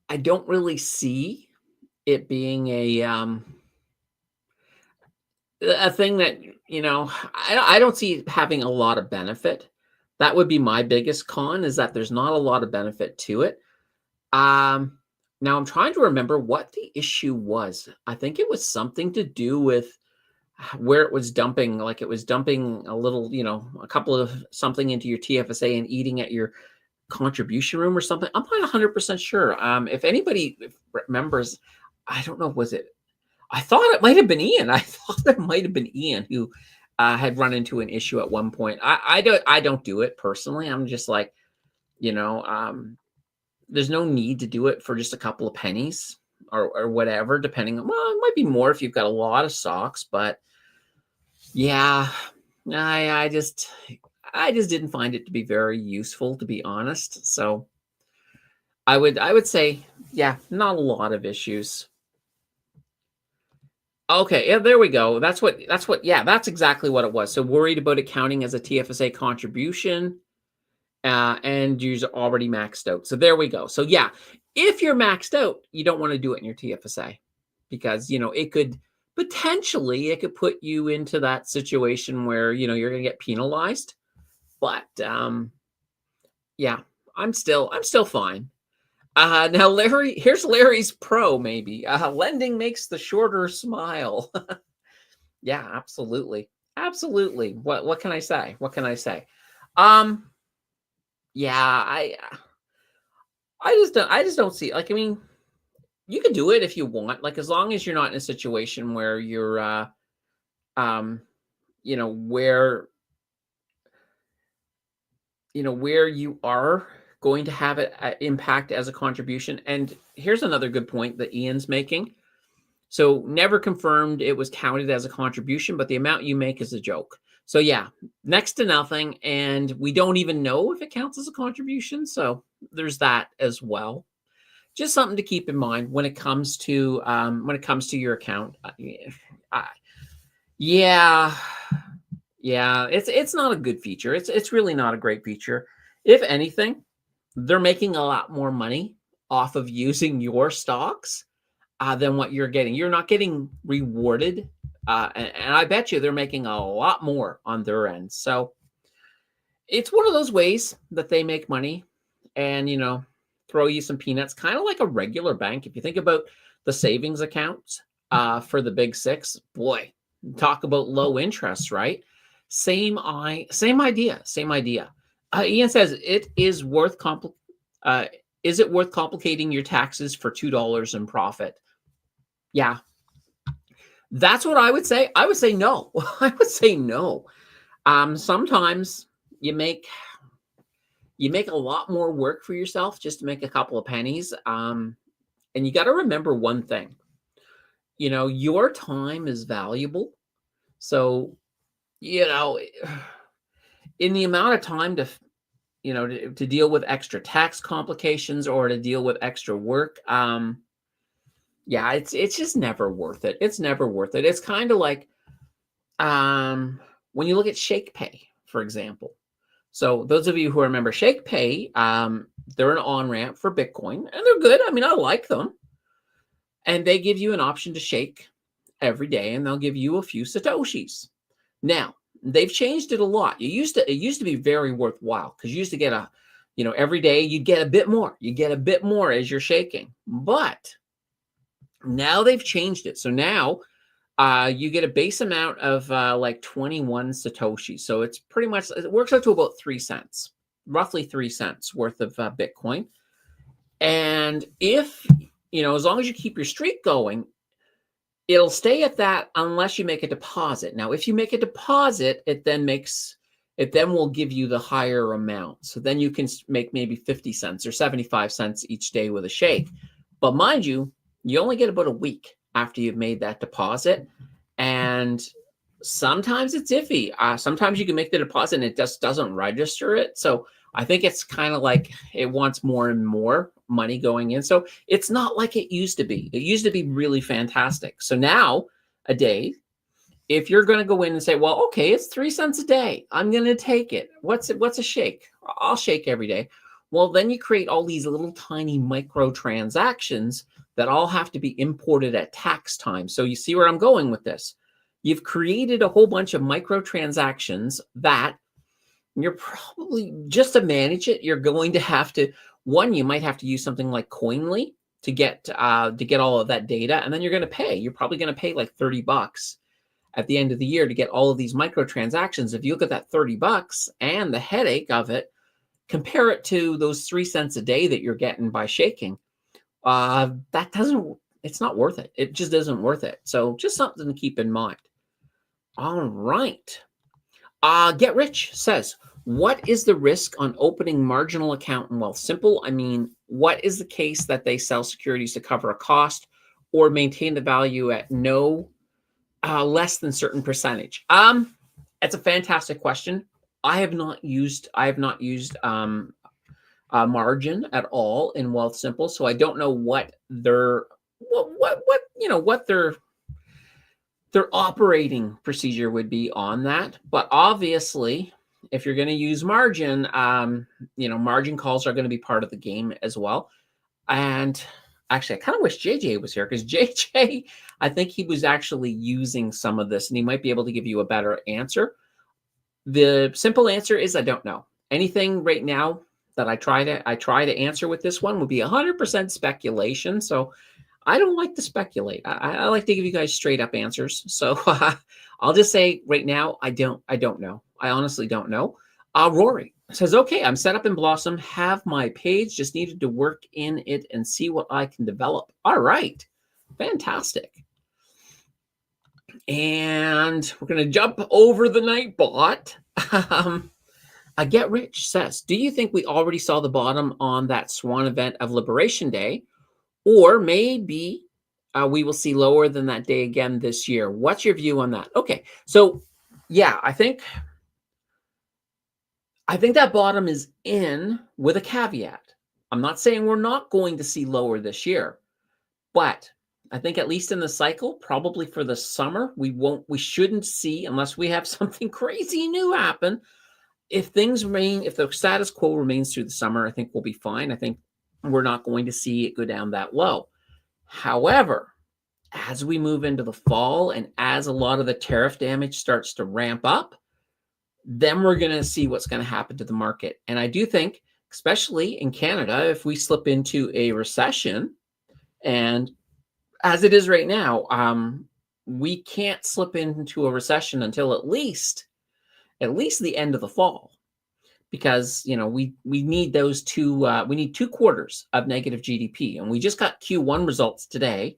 really see it being a thing that, I don't see it having a lot of benefit. That would be my biggest con, is that there's not a lot of benefit to it. Um, Now I'm trying to remember what the issue was. I think it was something to do with where it was dumping, like it was dumping a little, a couple of something into your TFSA and eating at your contribution room or something. I'm not 100% sure. If anybody remembers, I don't know, was it? I thought it might have been Ian. I thought it might have been Ian who had run into an issue at one point. I don't do it personally. I'm just like, you know, um, there's no need to do it for just a couple of pennies or whatever, depending on, well, it might be more if you've got a lot of stocks, but yeah, I just didn't find it to be very useful, to be honest. So I would say, yeah, not a lot of issues. Okay, yeah, there we go. Yeah, that's exactly what it was. So worried about it counting as a TFSA contribution, and you're already maxed out. So there we go. So yeah, if you're maxed out, you don't want to do it in your TFSA, because it could put you into that situation where you're going to get penalized. But yeah, I'm still fine. Now here's Larry's pro, maybe. Lending makes the shorter smile. Yeah, absolutely. Absolutely. What can I say? What can I say? Um, yeah, I just don't see, like, I mean, you can do it if you want, like, as long as you're not in a situation where you're um where where you are going to have it impact as a contribution. And here's another good point that Ian's making. So never confirmed it was counted as a contribution, but the amount you make is a joke. So yeah, next to nothing, and we don't even know if it counts as a contribution. So there's that as well. Just something to keep in mind when it comes to your account. Uh, yeah, yeah, it's not a good feature. It's really not a great feature. If anything, they're making a lot more money off of using your stocks than what you're getting. You're not getting rewarded, and I bet you they're making a lot more on their end. So it's one of those ways that they make money, and throw you some peanuts, kind of like a regular bank. If you think about the savings accounts for the big six, boy, talk about low interest, right? Same idea, same idea. Ian says it is worth uh, is it worth complicating your taxes for $2 in profit? Yeah, that's what I would say. I would say no. I would say no. Sometimes you make you make a lot more work for yourself just to make a couple of pennies. And you got to remember one thing. Your time is valuable. So, you know, in the amount of time to deal with extra tax complications or to deal with extra work, yeah, it's just never worth it. It's never worth it. It's kind of like when you look at Shake Pay, for example. So those of you who remember Shake Pay, they're an on-ramp for Bitcoin, and they're good. I mean, I like them. And they give you an option to shake every day, and they'll give you a few satoshis. Now, they've changed it a lot. It used to be very worthwhile, because you used to get every day you'd get a bit more. You get a bit more as you're shaking. But now they've changed it. So now you get a base amount of like 21 satoshis. So it's pretty much, it works out to about 3 cents, roughly 3 cents worth of Bitcoin. And if, as long as you keep your streak going, it'll stay at that unless you make a deposit. Now, if you make a deposit, it then will give you the higher amount. So then you can make maybe 50 cents or 75 cents each day with a shake. But mind you, you only get about a week after you've made that deposit. And sometimes it's iffy. Sometimes you can make the deposit and it just doesn't register it. So I think it's kind of like it wants more and more money going in. So it's not like it used to be. It used to be really fantastic. So now a day, if you're going to go in and say, well, okay, it's 3 cents a day, I'm going to take it. What's a shake? I'll shake every day. Well, then you create all these little tiny micro transactions that all have to be imported at tax time. So you see where I'm going with this. You've created a whole bunch of micro transactions that you're probably, just to manage it, you're going to have to, one, you might have to use something like Coinly to get all of that data, and then you're going to pay. You're probably going to pay like $30 at the end of the year to get all of these micro transactions. If you look at that $30 and the headache of it, compare it to those 3 cents a day that you're getting by shaking. It's not worth it. It just isn't worth it. So just something to keep in mind. All right. Get Rich says, what is the risk on opening marginal account in Wealthsimple? I mean, what is the case that they sell securities to cover a cost or maintain the value at no less than certain percentage? It's a fantastic question. I have not used margin at all in Wealthsimple, so I don't know what their their operating procedure would be on that. But obviously, if you're going to use margin, margin calls are going to be part of the game as well. And actually, I kind of wish JJ was here, because JJ, I think he was actually using some of this and he might be able to give you a better answer. The simple answer is I don't know. Anything right now that I try to answer with this one would be 100% speculation. So I don't like to speculate. I like to give you guys straight up answers. So I'll just say right now, I don't know. I honestly don't know. Rory says, okay, I'm set up in Blossom, have my page, just needed to work in it and see what I can develop. All right. Fantastic. And we're going to jump over the Nightbot. Get Rich says, do you think we already saw the bottom on that Swan event of Liberation Day? Or maybe we will see lower than that day again this year. What's your view on that? Okay, so yeah, I think that bottom is in with a caveat. I'm not saying we're not going to see lower this year, but I think at least in the cycle, probably for the summer, we shouldn't see, unless we have something crazy new happen. If the status quo remains through the summer, I think we'll be fine. I think we're not going to see it go down that low. However, as we move into the fall and as a lot of the tariff damage starts to ramp up, then we're going to see what's going to happen to the market. And I do think, especially in Canada, if we slip into a recession, and as it is right now, we can't slip into a recession until at least the end of the fall. Because we need those we need 2 quarters of negative GDP, and we just got Q1 results today.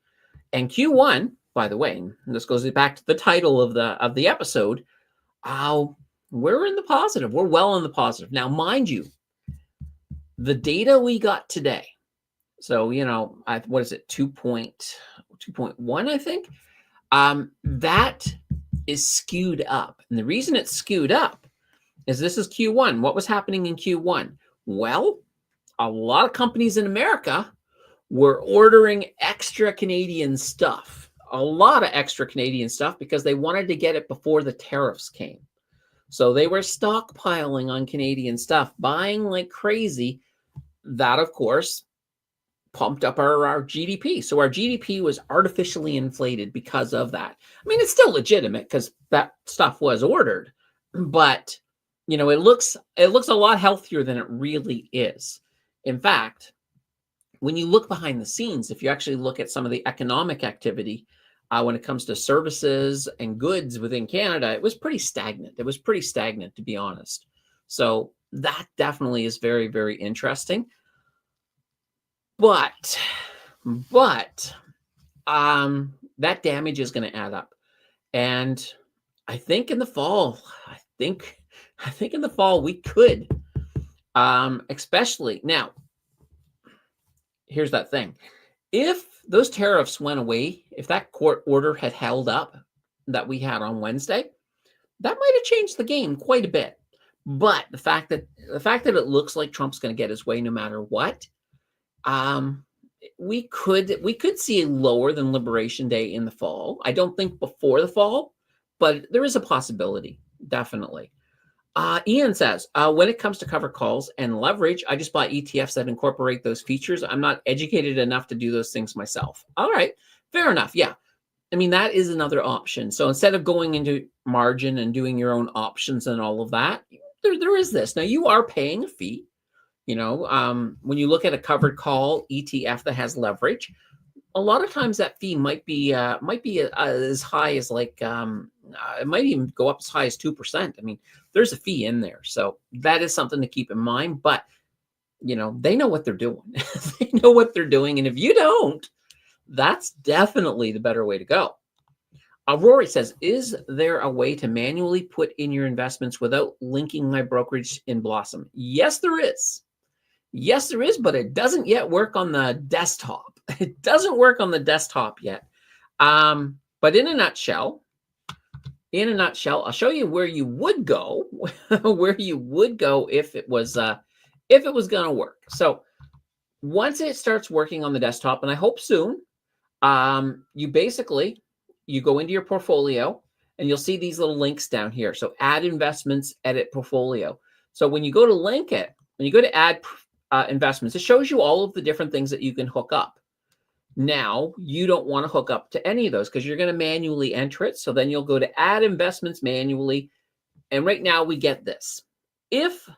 And Q1, by the way, and this goes back to the title of the episode, we're in the positive. We're well in the positive. Now, mind you, the data we got today, so what is it, 2.1, I think, that is skewed up, and the reason it's skewed up is this is Q1. What was happening in Q1? Well, a lot of companies in America were ordering extra Canadian stuff, a lot of extra Canadian stuff, because they wanted to get it before the tariffs came. So they were stockpiling on Canadian stuff, buying like crazy. That, of course, pumped up our GDP. So our GDP was artificially inflated because of that. I mean, it's still legitimate because that stuff was ordered, but it looks a lot healthier than it really is. In fact, when you look behind the scenes, if you actually look at some of the economic activity when it comes to services and goods within Canada, it was pretty stagnant. It was pretty stagnant, to be honest. So that definitely is very, very interesting. But that damage is going to add up. And I think in the fall, in the fall we could, especially now, here's that thing. If those tariffs went away, if that court order had held up that we had on Wednesday, that might have changed the game quite a bit. But the fact that it looks like Trump's going to get his way no matter what, we could see a lower than Liberation Day in the fall. I don't think before the fall, but there is a possibility, definitely. Ian says, when it comes to covered calls and leverage, I just bought ETFs that incorporate those features. I'm not educated enough to do those things myself. All right, fair enough. Yeah. I mean, that is another option. So instead of going into margin and doing your own options and all of that, there is this. Now, you are paying a fee. When you look at a covered call ETF that has leverage, a lot of times that fee might be as high as it might even go up as high as 2%. I mean, there's a fee in there, so that is something to keep in mind. But they know what they're doing. They know what they're doing, and if you don't, that's definitely the better way to go. Rory says, is there a way to manually put in your investments without linking my brokerage in Blossom? Yes, there is. Yes, there is, but it doesn't yet work on the desktop. It doesn't work on the desktop yet. But in a nutshell, I'll show you where you would go, where you would go if it was going to work. So once it starts working on the desktop, and I hope soon, you go into your portfolio and you'll see these little links down here. So add investments, edit portfolio. So when you go to link it, when you go to add investments, it shows you all of the different things that you can hook up. Now, you don't want to hook up to any of those because you're going to manually enter it. So then you'll go to add investments manually. And right now we get this. If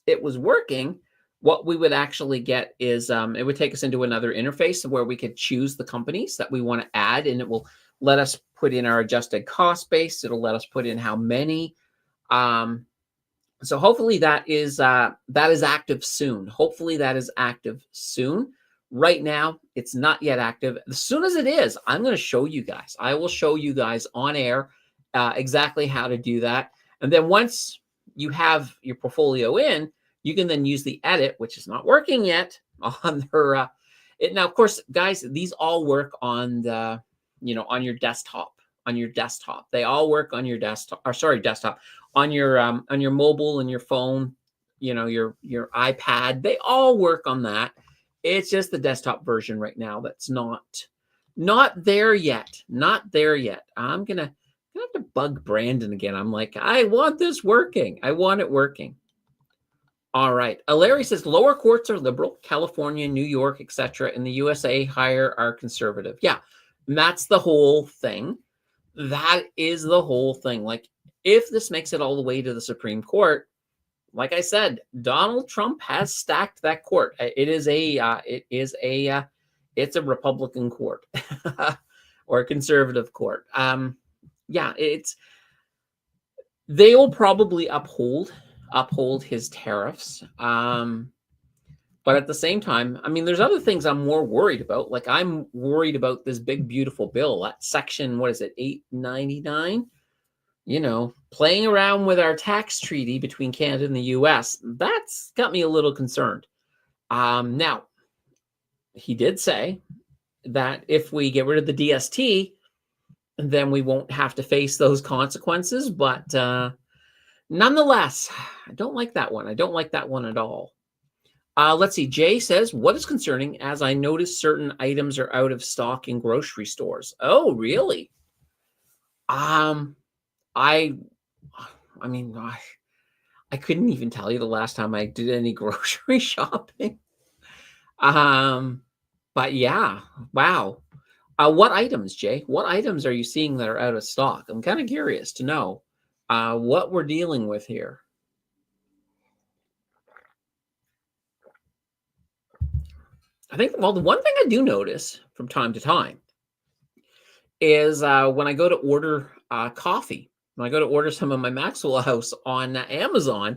it was working, what we would actually get is it would take us into another interface where we could choose the companies that we want to add, and it will let us put in our adjusted cost base. It'll let us put in how many. So hopefully that is active soon. Hopefully that is active soon. Right now, it's not yet active. As soon as it is, I'm going to show you guys. I will show you guys on air exactly how to do that. And then once you have your portfolio in, you can then use the edit, which is not working yet on her. Now, of course, guys, these all work on the, on your desktop. On your desktop, they all work on your desktop. Or sorry, desktop. On your mobile and your phone, your iPad. They all work on that. It's just the desktop version right now that's not there yet. Not there yet. I'm gonna have to bug Brandon again. I'm like, I want this working. I want it working. All right. Larry says lower courts are liberal. California, New York, etc. In the USA, higher are conservative. Yeah, and that's the whole thing. That is the whole thing. Like, if this makes it all the way to the Supreme Court, like I said, Donald Trump has stacked that court. It's a Republican court or a conservative court. They will probably uphold his tariffs. But at the same time, I mean, there's other things I'm more worried about. Like, I'm worried about this big, beautiful bill, that section, 899? Playing around with our tax treaty between Canada and the US, that's got me a little concerned. Now, he did say that if we get rid of the DST, then we won't have to face those consequences. But nonetheless, I don't like that one. I don't like that one at all. Let's see. Jay says, what is concerning as I notice certain items are out of stock in grocery stores. Oh, really? I mean, I couldn't even tell you the last time I did any grocery shopping. But yeah, wow. What items, Jay? What items are you seeing that are out of stock? I'm kind of curious to know what we're dealing with here. I think, well, the one thing I do notice from time to time is when I go to order coffee, when I go to order some of my Maxwell House on Amazon,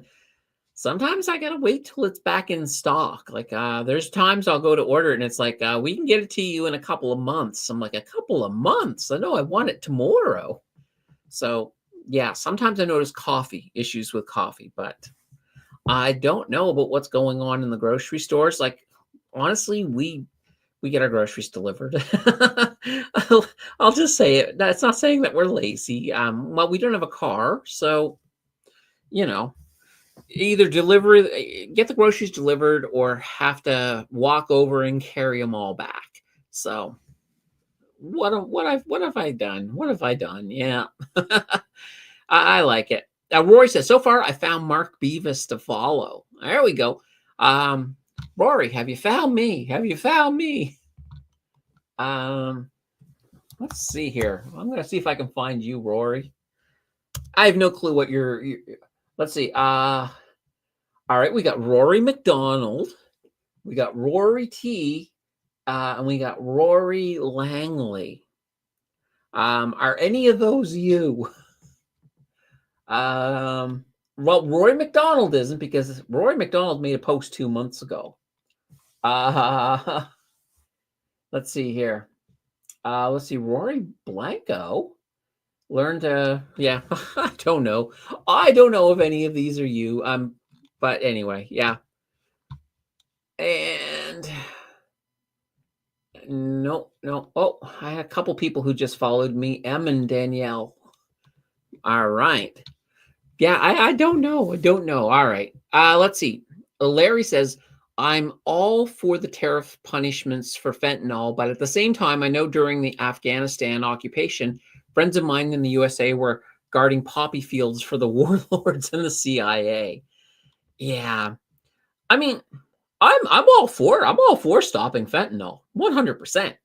sometimes I got to wait till it's back in stock. Like there's times I'll go to order it and it's like, we can get it to you in a couple of months. I'm like, a couple of months? I know I want it tomorrow. So yeah, sometimes I notice issues with coffee, but I don't know about what's going on in the grocery stores. Like, honestly, we get our groceries delivered. I'll just say it. That's not saying that we're lazy. Well, we don't have a car, so either get the groceries delivered or have to walk over and carry them all back. So what have I done? What have I done? Yeah. I like it. Rory says, so far I found Mark Beavis to follow. There we go. Um, Rory, have you found me? Have you found me? Um, let's see here. I'm gonna see if I can find you, Rory. I have no clue what you're let's see. All right, we got Rory McDonald, we got Rory T, and we got Rory Langley. Are any of those you? Well, Rory McDonald isn't because Rory McDonald made a post 2 months ago. Uh, let's see here. Let's see. Rory Blanco learned to, yeah, I don't know. I don't know if any of these are you. But anyway, yeah. And no, no. Oh, I had a couple people who just followed me. Em and Danielle. All right. Yeah, I don't know. I don't know. All right. Let's see. Larry says, I'm all for the tariff punishments for fentanyl, but at the same time, I know during the Afghanistan occupation, friends of mine in the USA were guarding poppy fields for the warlords and the CIA. Yeah. I mean, I'm all for stopping fentanyl. 100%.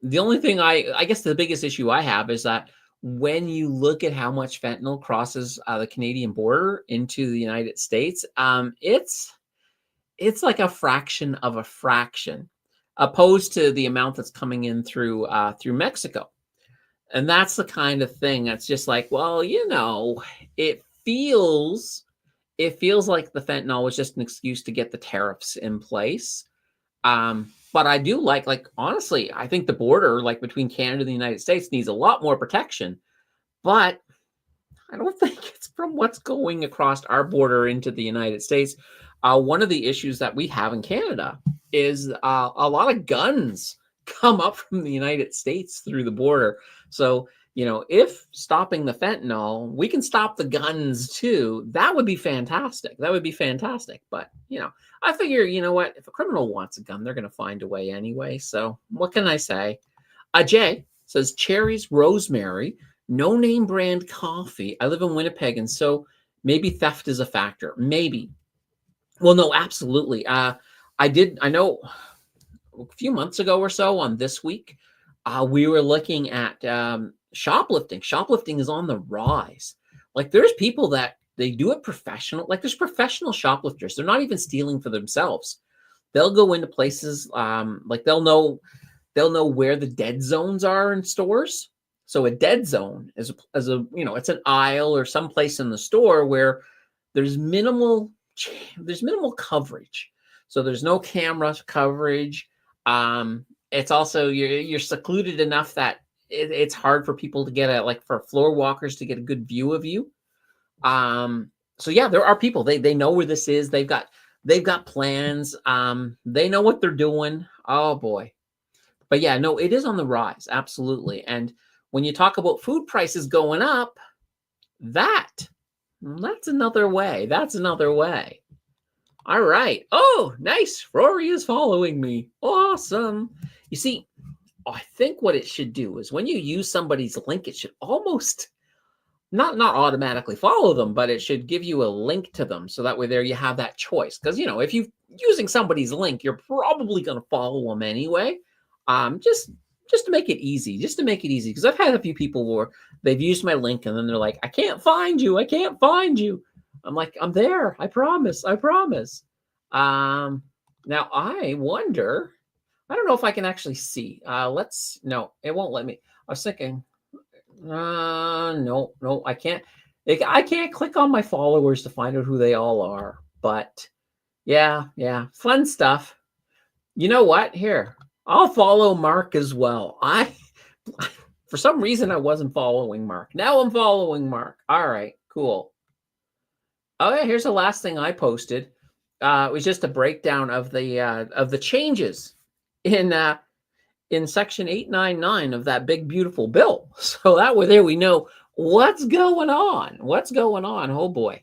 The only thing I guess the biggest issue I have is that when you look at how much fentanyl crosses the Canadian border into the United States, it's like a fraction of a fraction, opposed to the amount that's coming in through Mexico. And that's the kind of thing that's just like, well, it feels like the fentanyl was just an excuse to get the tariffs in place. But I do like honestly, I think the border, like between Canada and the United States, needs a lot more protection. But I don't think it's from what's going across our border into the United States. One of the issues that we have in Canada is a lot of guns come up from the United States through the border. So, if stopping the fentanyl, we can stop the guns too. That would be fantastic. That would be fantastic. But, I figure, what? If a criminal wants a gun, they're going to find a way anyway. So, what can I say? Jay says cherries, rosemary, no name brand coffee. I live in Winnipeg, and so maybe theft is a factor. Maybe. Well, no, absolutely. I know a few months ago or so on This Week, we were looking at shoplifting. Shoplifting is on the rise. Like there's people that they do it professional. Like there's professional shoplifters. They're not even stealing for themselves. They'll go into places like they'll know where the dead zones are in stores. So a dead zone is it's an aisle or someplace in the store where there's minimal coverage. So there's no camera coverage. It's also you're secluded enough that it's hard for people to get for floor walkers to get a good view of you. So yeah, there are people, they know where this is. They've got plans. They know what they're doing. Oh boy. But yeah, no, it is on the rise. Absolutely. And when you talk about food prices going up, that's another way. That's another way. All right. Oh, nice. Rory is following me. Awesome. You see, I think what it should do is when you use somebody's link, it should almost not automatically follow them, but it should give you a link to them. So that way there you have that choice. Because, if you're using somebody's link, you're probably going to follow them anyway. Just to make it easy, because I've had a few people where they've used my link and then they're like, I can't find you. I'm like, I'm there. I promise. Now I wonder, I don't know if I can actually see. No, it won't let me. I was thinking, no, I can't. I can't click on my followers to find out who they all are. But yeah, fun stuff. You know what? Here, I'll follow Mark as well. For some reason, I wasn't following Mark. Now I'm following Mark. All right, cool. Oh yeah, here's the last thing I posted. It was just a breakdown of the changes in Section 899 of that big beautiful bill. So that way, there we know what's going on. Oh boy.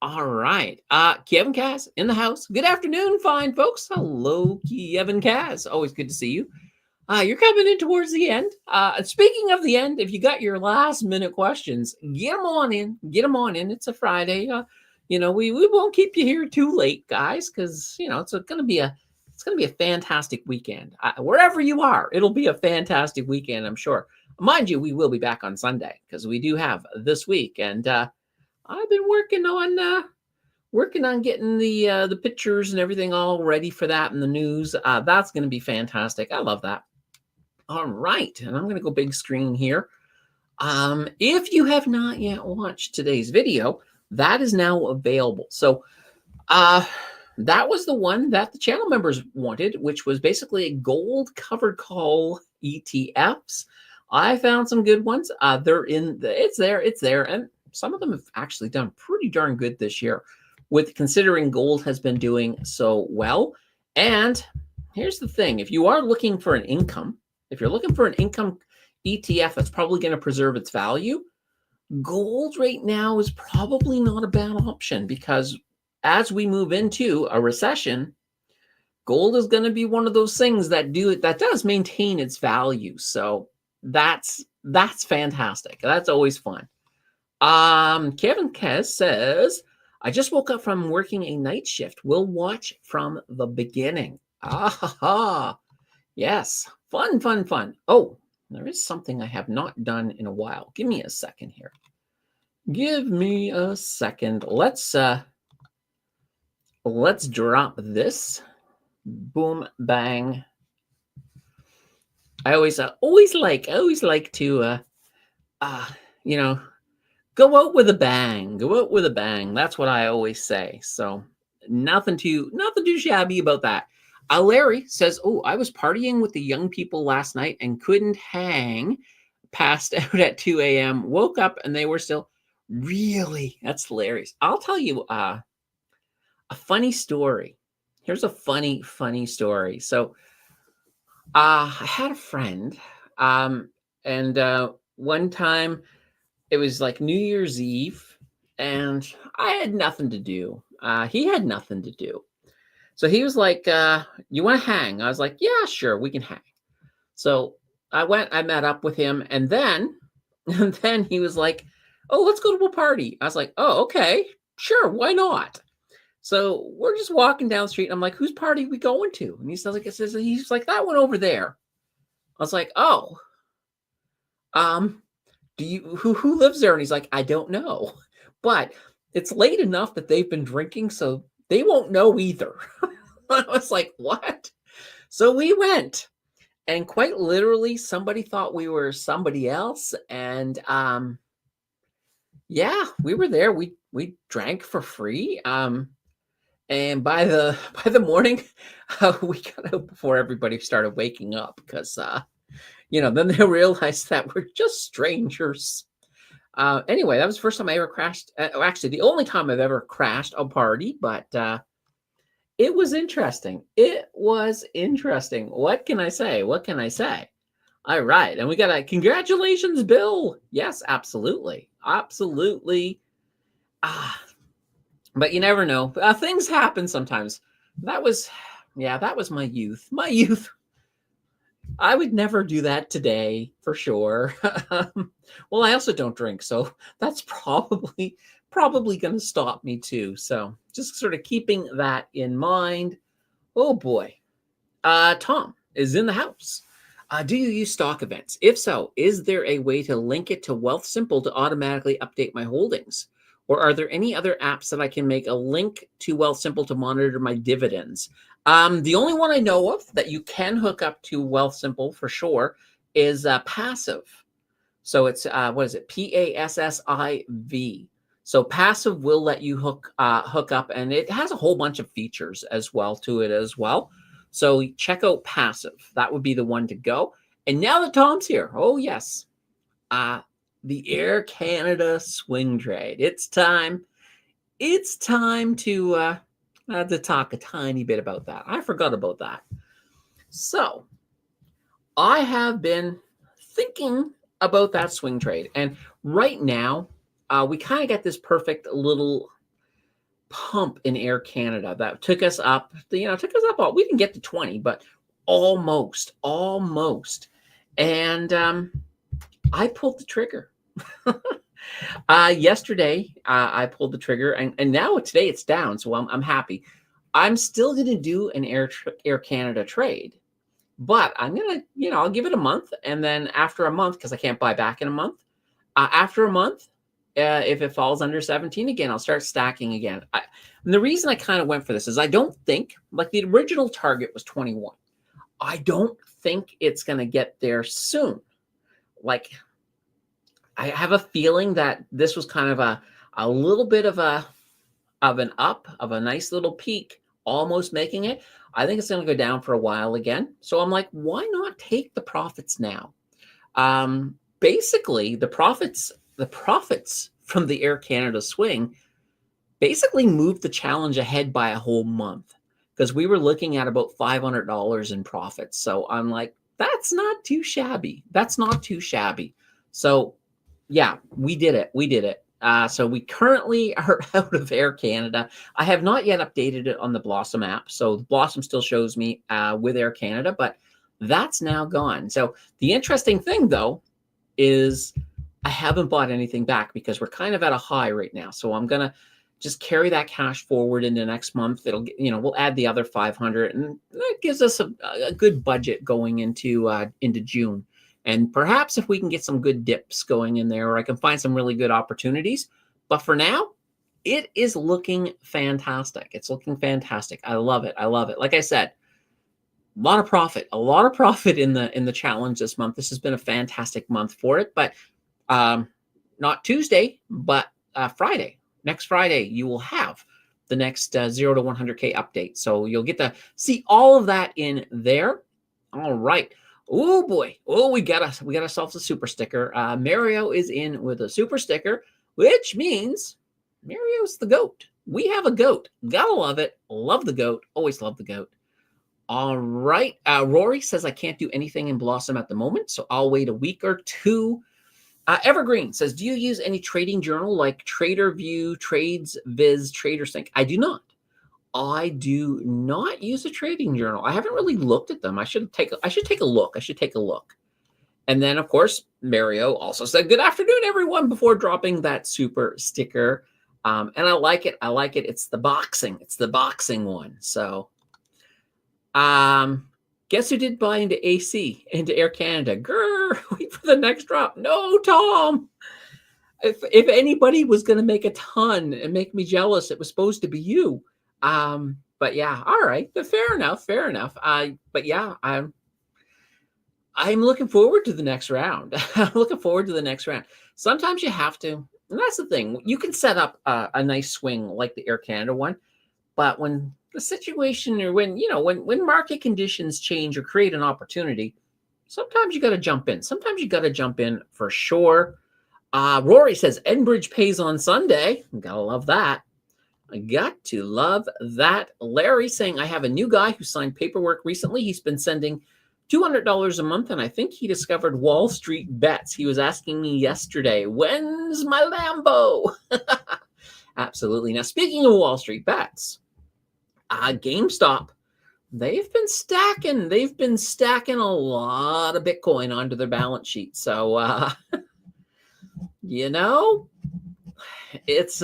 All right. Kevin Kaz in the house. Good afternoon, fine folks. Hello, Kevin Kaz. Always good to see you. You're coming in towards the end. Speaking of the end, if you got your last minute questions, get them on in. Get them on in. It's a Friday. We won't keep you here too late, guys, because it's going to be a fantastic weekend. Wherever you are, it'll be a fantastic weekend, I'm sure. Mind you, we will be back on Sunday because we do have this week, and I've been working on getting the pictures and everything all ready for that in the news. That's going to be fantastic. I love that. All right, and I'm going to go big screen here. If you have not yet watched today's video, that is now available. So that was the one that the channel members wanted, which was basically a gold covered call ETFs. I found some good ones. It's there, and some of them have actually done pretty darn good this year, with considering gold has been doing so well. And here's the thing: if you are looking for an income, if you're looking for an income ETF that's probably going to preserve its value, gold right now is probably not a bad option, because as we move into a recession, gold is going to be one of those things that does maintain its value. So that's fantastic. That's always fun. Kevin Kez says, I just woke up from working a night shift. We'll watch from the beginning. Yes. Fun. Oh, there is something I have not done in a while. Give me a second here. Give me a second. Let's drop this. Boom, bang. I always like to go out with a bang. Go out with a bang. That's what I always say. So nothing too shabby about that. Larry says, oh, I was partying with the young people last night and couldn't hang. Passed out at 2 a.m. Woke up and they were still. Really? That's hilarious. I'll tell you a funny story. Here's a funny story. So I had a friend, and one time it was like New Year's Eve, and I had nothing to do. He had nothing to do. So he was like, you want to hang? I was like, yeah, sure, we can hang. So I met up with him, and then he was like, oh, let's go to a party. I was like, oh, okay, sure, why not? So we're just walking down the street, and I'm like, whose party are we going to? And he's like, that one over there. I was like, oh, who lives there? And he's like, I don't know, but it's late enough that they've been drinking, so they won't know either. I was like, what? So we went, and quite literally somebody thought we were somebody else. And yeah, we were there. We drank for free. And by the morning, we got out before everybody started waking up, because then they realized that we're just strangers. Anyway, that was the first time I ever crashed. Actually, the only time I've ever crashed a party, but it was interesting. What can I say? All right. And we got a congratulations, Bill. Yes, absolutely. But you never know. Things happen sometimes. That was my youth. I would never do that today, for sure. Well, I also don't drink, so that's probably going to stop me too. So just sort of keeping that in mind. Oh boy. Tom is in the house. Do you use stock events? If so, is there a way to link it to Wealthsimple to automatically update my holdings? Or are there any other apps that I can make a link to Wealthsimple to monitor my dividends? The only one I know of that you can hook up to Wealthsimple for sure is Passive. So it's what is it? Passiv. So Passive will let you hook up, and it has a whole bunch of features as well to it as well. So check out Passive. That would be the one to go. And now that Tom's here, oh yes, the Air Canada swing trade. It's time. It's time to talk a tiny bit about that. I forgot about that. So I have been thinking about that swing trade, and right now we kind of got this perfect little pump in Air Canada that took us up. We didn't get to 20, but almost. And I pulled the trigger. Yesterday, I pulled the trigger, and now today it's down, so I'm happy. I'm still going to do an Air Canada trade, but I'm going to, I'll give it a month, and then after a month, because I can't buy back in a month, after a month, if it falls under 17 again, I'll start stacking again. And the reason I kind of went for this is I don't think, like, the original target was 21. I don't think it's going to get there soon. Like, I have a feeling that this was kind of a little bit of an up, of a nice little peak, almost making it. I think it's going to go down for a while again. So I'm like, why not take the profits now? Basically, the profits from the Air Canada swing basically moved the challenge ahead by a whole month, because we were looking at about $500 in profits. So I'm like, that's not too shabby. That's not too shabby. So yeah, we did it. So we currently are out of Air Canada. I have not yet updated it on the Blossom app. So the Blossom still shows me with Air Canada, but that's now gone. So the interesting thing, though, is I haven't bought anything back because we're kind of at a high right now. So I'm going to just carry that cash forward into next month. It'll, we'll add the other 500, and that gives us a good budget going into June. And perhaps if we can get some good dips going in there, or I can find some really good opportunities. But for now, it is looking fantastic. It's looking fantastic. I love it. Like I said, a lot of profit in the challenge this month. This has been a fantastic month for it. But not Tuesday, but Friday. Next Friday, you will have the next 0 to 100K update. So you'll get to see all of that in there. All right. Oh boy. Oh, we got ourselves a super sticker. Mario is in with a super sticker, which means Mario's the GOAT. We have a GOAT. Gotta love it. Love the GOAT. Always love the GOAT. All right. Rory says I can't do anything in Blossom at the moment, so I'll wait a week or two. Evergreen says, do you use any trading journal like TraderView, TradesViz, TraderSync? I do not. I do not use a trading journal. I haven't really looked at them. I should take a look. And then, of course, Mario also said, good afternoon, everyone, before dropping that super sticker. And I like it. It's the boxing one. So, guess who did buy into into Air Canada? Grr, wait for the next drop. No, Tom. If anybody was going to make a ton and make me jealous, it was supposed to be you. But yeah, all right. Fair enough. But yeah, I'm looking forward to the next round. Sometimes you have to, and that's the thing. You can set up a nice swing like the Air Canada one, but when the situation, or when market conditions change or create an opportunity, sometimes you got to jump in. For sure. Rory says Enbridge pays on Sunday. Gotta love that. I got to love that. Larry saying, I have a new guy who signed paperwork recently. He's been sending $200 a month, and I think he discovered Wall Street bets. He was asking me yesterday, when's my Lambo? Absolutely. Now, speaking of Wall Street bets, GameStop, they've been stacking a lot of Bitcoin onto their balance sheet. So, it's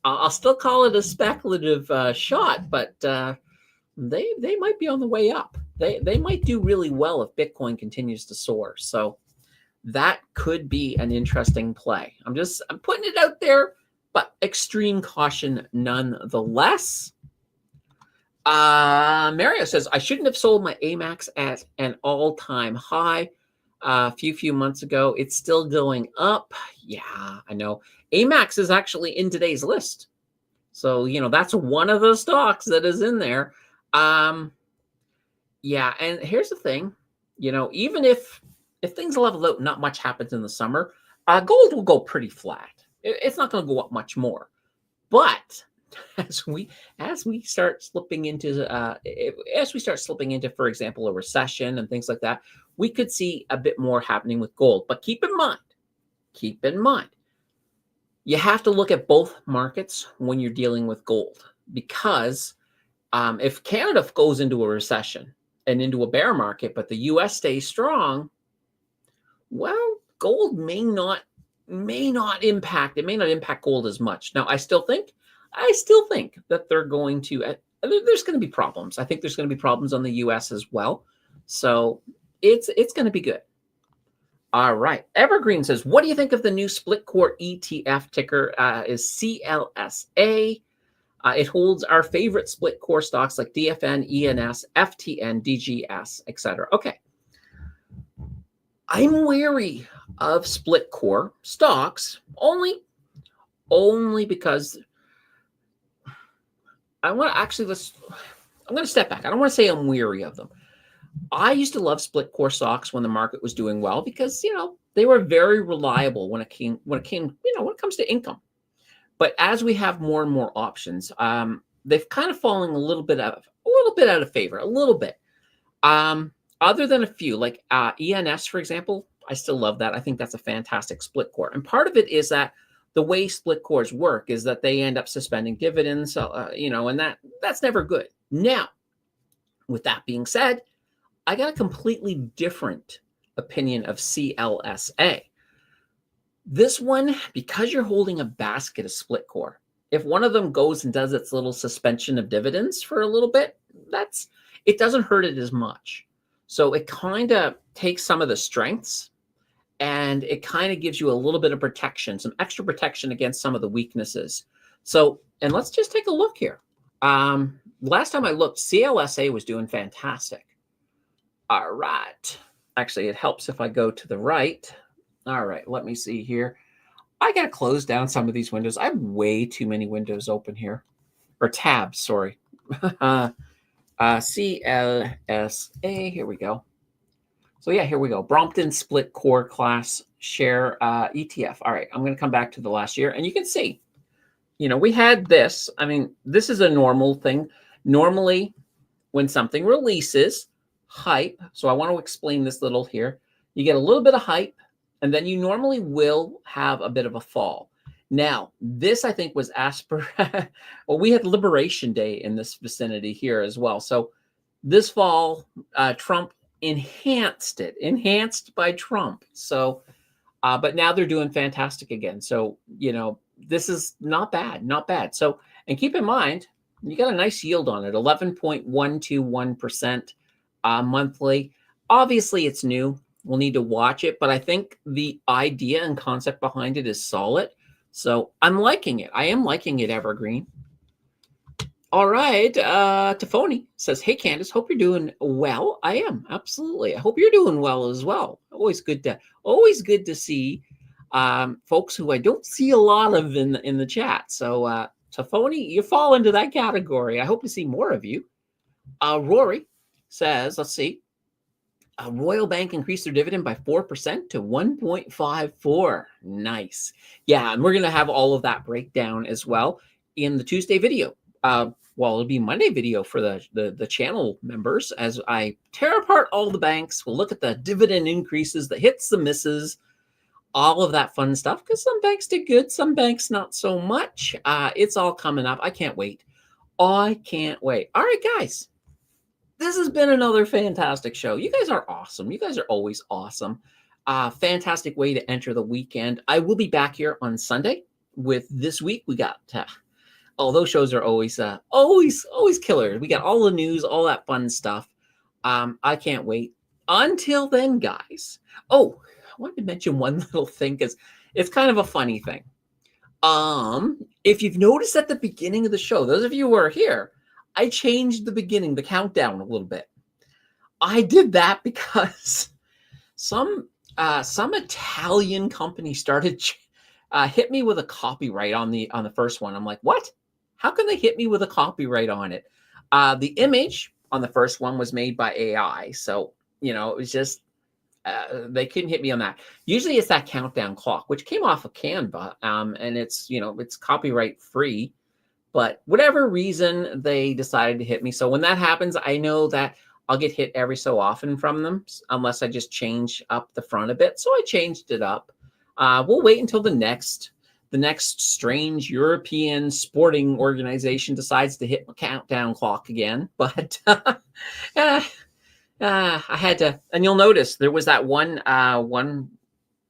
I'll still call it a speculative shot, but they might be on the way up. They might do really well if Bitcoin continues to soar. So that could be an interesting play. I'm putting it out there, but extreme caution nonetheless. Mario says, I shouldn't have sold my AMAX at an all-time high a few months ago. It's still going up. Yeah, I know. AMAX is actually in today's list. So, that's one of the stocks that is in there. Yeah, and here's the thing. Even if things level out, not much happens in the summer, gold will go pretty flat. It's not going to go up much more. But as we start slipping into for example, a recession and things like that, we could see a bit more happening with gold. But keep in mind, you have to look at both markets when you're dealing with gold, because if Canada goes into a recession and into a bear market, but the US stays strong, well, gold may not impact, it may not impact gold as much. Now, I still think that they're going to there's going to be problems. I think there's going to be problems on the US as well. So, it's going to be good. All right. Evergreen says, what do you think of the new split core ETF? Ticker is CLSA. It holds our favorite split core stocks like DFN, ENS, FTN, DGS, etc. Okay. I'm wary of split core stocks only because I'm going to step back. I don't want to say I'm weary of them. I used to love split core stocks when the market was doing well because, they were very reliable when it comes to income. But as we have more and more options, they've kind of fallen a little bit out of favor, a little bit. Other than a few, like ENS, for example, I still love that. I think that's a fantastic split core. And part of it is that the way split cores work is that they end up suspending dividends, and that's never good. Now, with that being said, I got a completely different opinion of CLSA. This one, because you're holding a basket of split core, if one of them goes and does its little suspension of dividends for a little bit, it doesn't hurt it as much. So it kind of takes some of the strengths and it kind of gives you a little bit of protection, some extra protection against some of the weaknesses. So, and let's just take a look here. Last time I looked, CLSA was doing fantastic. All right. Actually, it helps if I go to the right. All right, let me see here. I got to close down some of these windows. I have way too many windows open here. Or tabs, sorry. CLSA, here we go. So yeah, here we go. Brompton Split Core Class Share ETF. All right, I'm going to come back to the last year. And you can see, we had this. I mean, this is a normal thing. Normally, when something releases, hype. So I want to explain this little here. You get a little bit of hype, and then you normally will have a bit of a fall. Now, this I think was well, we had Liberation Day in this vicinity here as well. So this fall, Trump enhanced by Trump. So, but now they're doing fantastic again. So, this is not bad. So, and keep in mind, you got a nice yield on it, 11.121%. Monthly. Obviously, it's new. We'll need to watch it, but I think the idea and concept behind it is solid. So I'm liking it. I am liking it, Evergreen. All right. Tafoni says, hey, Candace, hope you're doing well. I am. Absolutely. I hope you're doing well as well. Always good to see folks who I don't see a lot of in the chat. So Tafoni, you fall into that category. I hope to see more of you. Rory says, let's see, Royal Bank increased their dividend by 4% to 1.54. Nice. Yeah, and we're going to have all of that breakdown as well in the Tuesday video. Well, it'll be Monday video for the channel members as I tear apart all the banks. We'll look at the dividend increases, the hits, the misses, all of that fun stuff, because some banks did good, some banks not so much. It's all coming up. I can't wait. I can't wait. All right, guys. This has been another fantastic show. You guys are awesome. You guys are always awesome. Fantastic way to enter the weekend. I will be back here on Sunday with this week. We got, those shows are always killer. We got all the news, all that fun stuff. I can't wait. Until then, guys. Oh, I wanted to mention one little thing because it's kind of a funny thing. If you've noticed at the beginning of the show, those of you who are here, I changed the countdown a little bit. I did that because some Italian company started hit me with a copyright on the first one. I'm like, what? How can they hit me with a copyright on it? The image on the first one was made by AI, so it was just they couldn't hit me on that. Usually, it's that countdown clock, which came off of Canva, and it's copyright free. But whatever reason, they decided to hit me. So when that happens, I know that I'll get hit every so often from them, unless I just change up the front a bit. So I changed it up. We'll wait until the next strange European sporting organization decides to hit my countdown clock again. But I had to, and you'll notice there was that one. I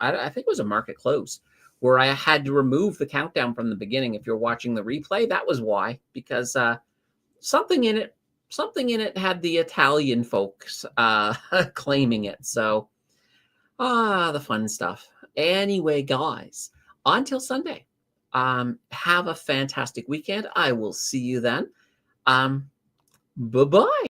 think it was a market close where I had to remove the countdown from the beginning. If you're watching the replay, that was why, because something in it, something in it had the Italian folks claiming it. So the fun stuff. Anyway, guys, until Sunday, have a fantastic weekend. I will see you then. Bye bye.